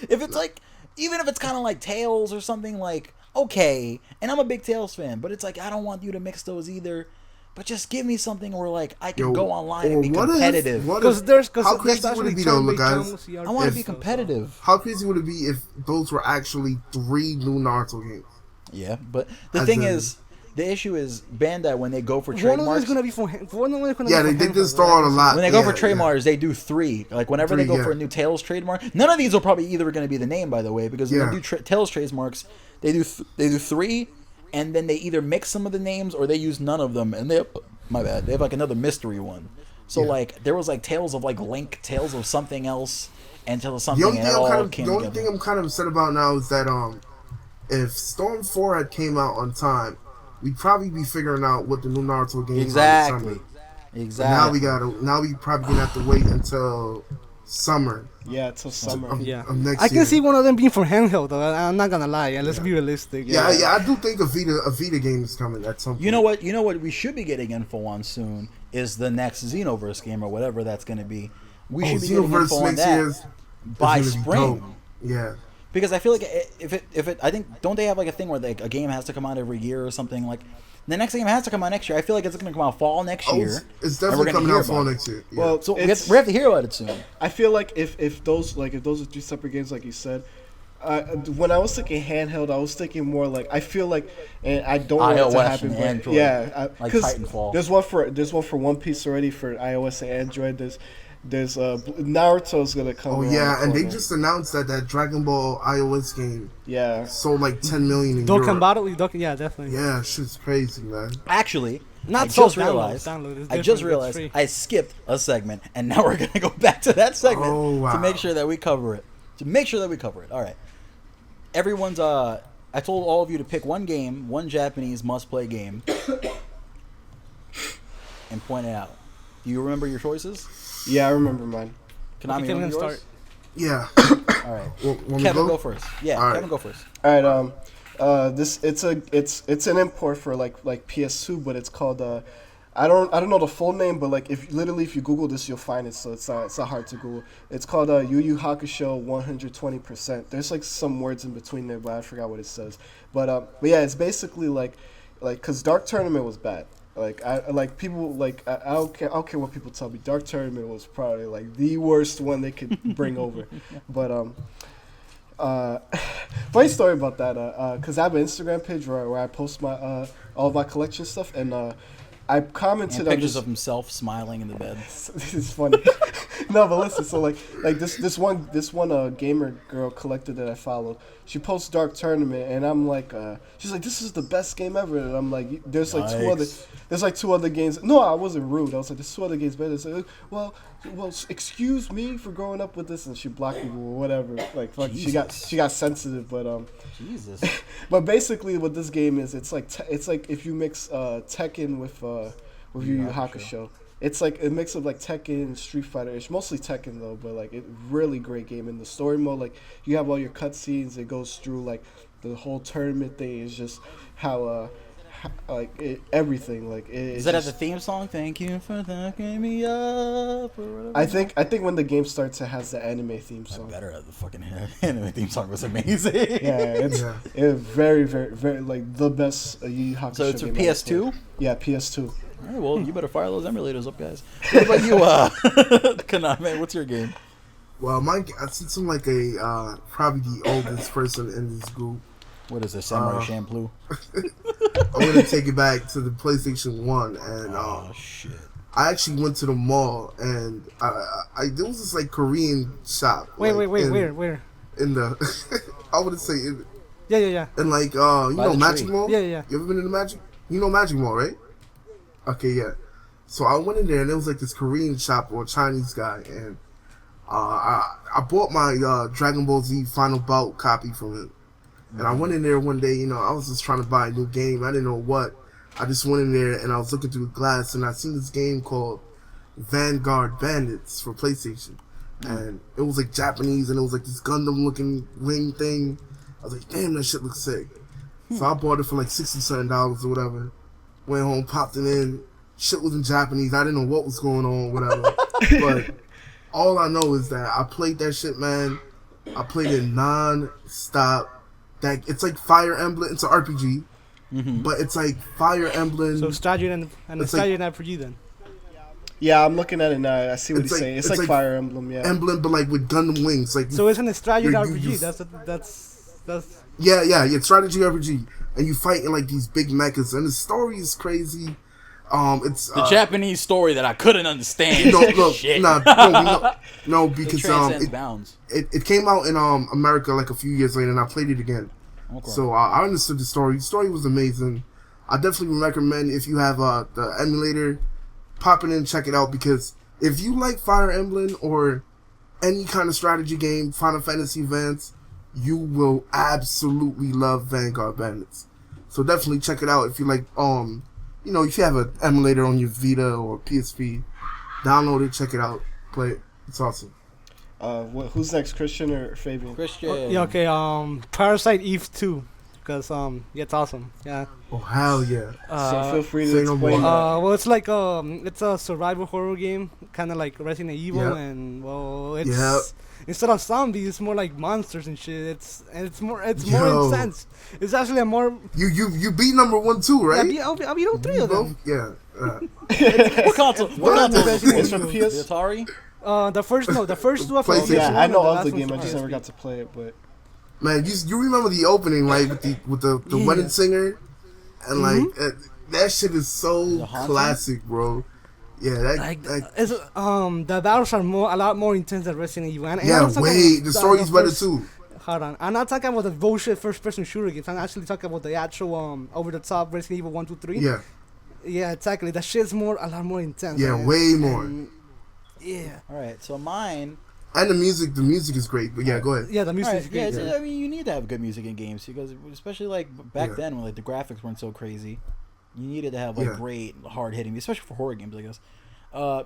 If it's like, even if it's kind of like Tales or something like. Okay, and I'm a big Tales fan, but it's like I don't want you to mix those either. But just give me something where like I can go online and be competitive. How crazy would it be though, guys? I want to be competitive. How crazy would it be if those were actually 3 new Naruto games? Yeah, but the thing is, the issue is Bandai when they go for One of them trademarks. is gonna be for one of them is gonna Yeah, be they for just handheld, throw out a right? lot. When they go for Yeah, trademarks, they do 3. Like whenever they 3, go for a yeah. new Tails trademark, none of these will probably either going to be the name, by the way, because when Yeah. they do Tails trademarks, they do 3, and then they either mix some of the names or they use none of them, and they have like another mystery one. So Yeah. like there was like Tales of like Link, Tales of something else, and Tales of The something, only and thing it all I'm came the only together. thing I'm kind of upset about now is that if Storm 4 had came out on time, we'd probably be figuring out what the new Naruto game Exactly. is. Exactly. Now we probably gonna have to wait until summer Yeah, till summer. of, Yeah, of next I can year. see one of them being for handheld though. I'm not gonna lie. Yeah, let's be realistic. Yeah, I do think a Vita game is coming at some point. You know what we should be getting info on soon is the next Xenoverse game or whatever that's going to be. We should be getting info Xenoverse on next that year is by gonna be spring. dope. Yeah. Because I feel like if it I think don't they have like a thing where like a game has to come out every year or something like the next game has to come out next year. I feel like it's going to come out fall next year. It's and we're definitely gonna coming hear out fall about it. next year. Yeah. Well, So we it's- have to hear about it soon. I feel like if those are 3 separate games, like you said, when I was thinking handheld, I was thinking more like I feel like, and I don't want it to iOS happen, and but Android, yeah, like because Titanfall. there's one for One Piece already for iOS and Android. There's Naruto's gonna come. Oh around yeah, the and they corner. just announced that Dragon Ball iOS game yeah. sold like 10 million in Dokkan Europe. Battle, yeah, definitely. Yeah, shit's crazy, man. Actually, Not I so just realized. download is I just different, it's realized free. I skipped a segment, and now we're gonna go back to that segment Oh, wow. to make sure that we cover it. All right. Everyone's. I told all of you to pick one game, one Japanese must-play game, and point it out. Do you remember your choices? Yeah, I remember mine. Konami, Okay, remember Kevin, yours? start. Yeah. All right. Want me to Kevin, go first. Yeah, All right. Kevin, go first. All right. It's an import for like PS2, but it's called I don't know the full name, but like if you Google this, you'll find it. So it's not hard to Google. It's called Yu Yu Hakusho 120%. There's like some words in between there, but I forgot what it says. But yeah, it's basically like because Dark Tournament was bad. Like I don't care what people tell me. Dark Tournament was probably like the worst one they could bring over. But funny story about that. Cause I have an Instagram page where I post my all of my collection stuff, and I commented And on pictures this. of himself smiling in the bed. This is funny. No, but listen. So like this one gamer girl collector that I follow. She posts Dark Tournament, and I'm like, she's like, this is the best game ever. And I'm like, there's like two other games. No, I wasn't rude. I was like, there's 2 other games better. So, well, excuse me for growing up with this, and she blocked me or whatever. Like, fuck, she got sensitive, but Jesus. But basically, what this game is, it's like if you mix Tekken with Yu Yu Hakusho. It's like a mix of like Tekken and Street Fighter. It's mostly Tekken though, but like it really great game. In the story mode, like you have all your cutscenes. It goes through like the whole tournament thing. Is just how everything like it. Does that have the theme song? Thank you for hooking me up. Or whatever. I think when the game starts, it has the anime theme song. Better have the fucking anime theme song was amazing. Yeah, it's very, very, very like the best Yu Yu Hakusho. So it's for game I ever PS2? played. Yeah, PS2. All right, well, you better fire those emulators up, guys. What about you, Konami? What's your game? Well, since I'm like probably the oldest person in this group, What is this, Samurai Champloo? I'm gonna take it back to the PlayStation 1, and Oh, shit. I actually went to the mall, and there was this like Korean shop. Wait, like, where? In the, I would say, in Yeah. like By the Magic tree. Mall. Yeah. You ever been to the Magic? You know Magic Mall, right? Okay, yeah. So I went in there, and there was like this Korean shop or Chinese guy, and I bought my Dragon Ball Z Final Bout copy from him. And I went in there one day, I was just trying to buy a new game. I didn't know what. I just went in there, and I was looking through the glass, and I seen this game called Vanguard Bandits for PlayStation. And it was like Japanese, and it was like this Gundam-looking wing thing. I was like, damn, that shit looks sick. So I bought it for like $60 or whatever. Went home, popped it in. Shit was in Japanese. I didn't know what was going on, whatever. But all I know is that I played that shit, man. I played it non-stop. That it's like Fire Emblem. It's an RPG, but it's like Fire Emblem. So strategy and It's strategy and RPG then. Yeah, I'm looking at it now. I see what It's he's like- saying. It's it's like like Fire Emblem, yeah. Emblem, but like with Gundam wings. Like So it's a strategy and you RPG. just- That's yeah, strategy RPG. and you fight in like these big mechas, and the story is crazy. It's the Japanese story that I couldn't understand. Shit. No, because it transcends bounds. It came out in America like a few years later, and I played it again. Okay. So I understood the story. The story was amazing. I definitely recommend if you have the emulator, pop it in, check it out, because if you like Fire Emblem or any kind of strategy game, Final Fantasy Advance, you will absolutely love Vanguard Bandits. So definitely check it out if you like. If you have an emulator on your Vita or PSP, download it, check it out, play it. It's awesome. Who's next, Christian or Fabian? Christian. Yeah, okay. Parasite Eve 2, because it's awesome. Yeah. Oh hell yeah! So feel free to explain. Well, it's like it's a survival horror game, kind of like Resident Evil, Yep. and it's instead of zombies, it's more like monsters and shit. It's more intense. It's actually a more. You beat number 1 too, right? Yeah, I'll beat all three of them. Yeah. What console? It's from PS. The Atari. The first two are PlayStation. Yeah, I know of the last game. I one's just never PSP. got to play it, but. Man, you remember the opening, right? With the wedding singer, and like that shit is so classic, bro. Yeah, the battles are a lot more intense than Resident Evil. And the story's better too. Hold on, I'm not talking about the bullshit first-person shooter games. I'm actually talking about the actual over-the-top Resident Evil 1, 2, 3. Yeah. Yeah, exactly. That shit's a lot more intense. Yeah, man. way more. Yeah. All right, so mine. And the music is great. But yeah, go ahead. Yeah, the music is great. Yeah, I mean, you need to have good music in games because, especially like back then when like the graphics weren't so crazy, you needed to have like great hard hitting, especially for horror games, I guess.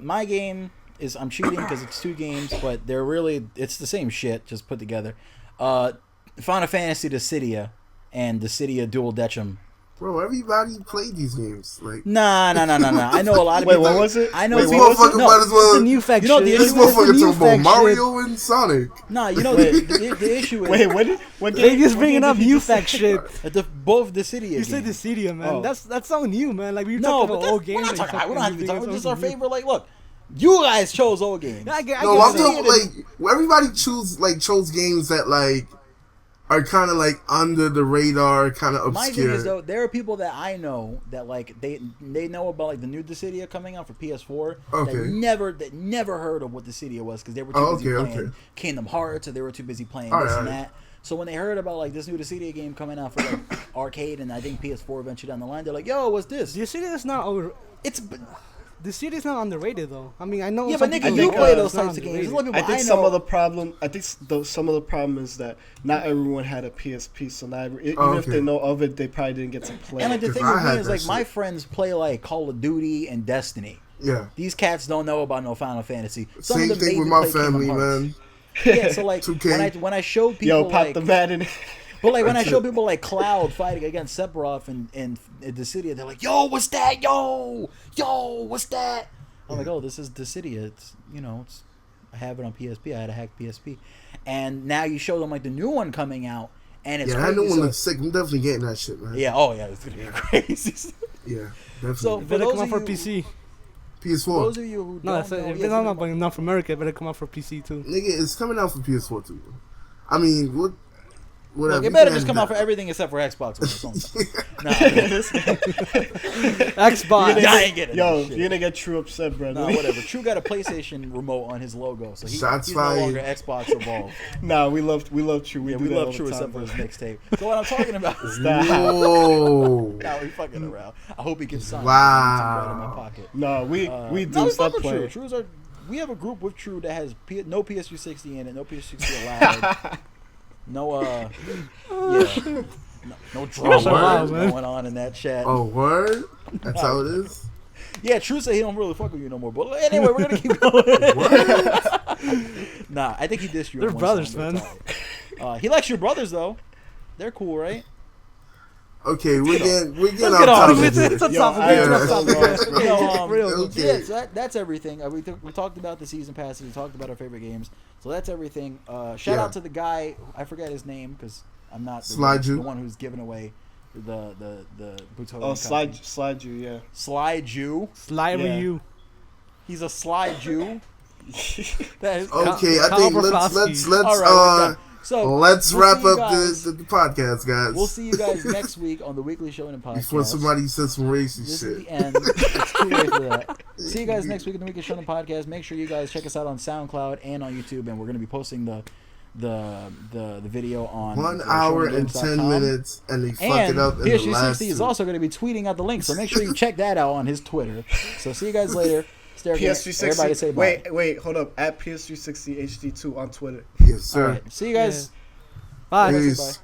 My game is I'm cheating because it's 2 games, but it's the same shit just put together. Final Fantasy Dissidia and Dissidia Dual Decim. Bro, everybody played these games. Like, Nah. I know a lot of Wait, people. what was it? I know this people. motherfucker might as well. The new fact You know, the shit. This issue is motherfucker the new talking about fact Mario and Sonic. Nah, you know the issue is. Wait, what They game? just what bringing game up did you new just say? fact shit. Both Dissidia You games. said Dissidia, man. Oh. That's so new, man. Like we were No, talking but about old we're games. not talking about. We don't have to be talking. This This is our favorite. Like, look, you guys chose old games. I'm talking like everybody chose games that like are kind of like under the radar, kind of My obscure. thing is though, there are people that I know that like they know about like the new Dissidia coming out for PS4 that never heard of what Dissidia was because they were too busy playing Kingdom Hearts or they were too busy playing and that. So when they heard about like this new Dissidia game coming out for like arcade and I think PS4 eventually down the line, they're like, "Yo, what's this?" Dissidia is not over. Dissidia is not underrated though. I mean, I know. Yeah, but nigga, you play those types of games. I think some of the problem is that not everyone had a PSP, so even if they know of it, they probably didn't get to play. And like the it. thing with me is like my friends play like Call of Duty and Destiny. Yeah. These cats don't know about no Final Fantasy. Some Same of them thing with maybe my play family, Kingdom Hearts. man. Yeah, so like 2K. when I show people Yo, pop like the Madden. but like when I show people like Cloud fighting against Sephiroth and Dissidia, they're like, "Yo, what's that? Yo, what's that?" I'm like, "Oh, this is Dissidia. It's I have it on PSP. I had a hacked PSP." And now you show them like the new one coming out and it's that new crazy. one looks sick. I'm definitely getting that shit, man. Yeah, it's gonna be crazy. Yeah, definitely. So It for better those come out of for you, PC. PS4. those of you who No, don't know, if it's not for America, it better come out for PC too. Nigga, it's coming out for PS4 too. I mean, whatever. Look, it better just come out for everything except for Xbox One. Xbox. I ain't getting Yo, this shit. you're gonna get True upset, brother. Nah, whatever. True got a PlayStation remote on his logo, so he's Shots no fired. longer Xbox evolved. Nah, we love True. We do that love all True the except time, for his mixtape. So what I'm talking about is Whoa. now we fucking around. I hope he gets signed. Wow. Right in my pocket. No, we No, do we stop fuck with True. playing. We have a group with True that has no PS360 in it, no PS360 allowed. No no drama wow, man. going on in that chat. Oh, word? That's how it is? Yeah, True said he don't really fuck with you no more. But anyway, we're gonna keep going. Nah, I think he dissed you. They're on one brothers, song, man. but it's all right. He likes your brothers though. They're cool, right? Okay, we're getting Let's off get off. topic. It's a Yo, topic. I- It's a Yeah. topic. You know, Real. Okay. Yeah, so that's everything. We talked about the season passes. We talked about our favorite games. So that's everything. Shout out to the guy. I forget his name because I'm not the one who's giving away the Butoden. Oh, slide you, yeah. Sly Jew. Slide with Yeah. you. He's a Sly Jew. That is, Okay, I think let's All right, So let's we'll wrap see you up guys- the podcast, guys. We'll see you guys next week on the Weekly Shonen Podcast. Before somebody says some racist This shit. is the end. It's too late for that. See you guys next week in the Weekly Shonen Podcast. Make sure you guys check us out on SoundCloud and on YouTube, and we're going to be posting the video on 1 hour and 10 minutes, and they fuck it up in the last PS360 is two. also going to be tweeting out the link, so make sure you check that out on his Twitter. So see you guys later. PS360. Everybody say bye. Wait, hold up. At PS360 HD2 on Twitter. Yes, sir. All right. See you guys. Bye. Peace. Bye.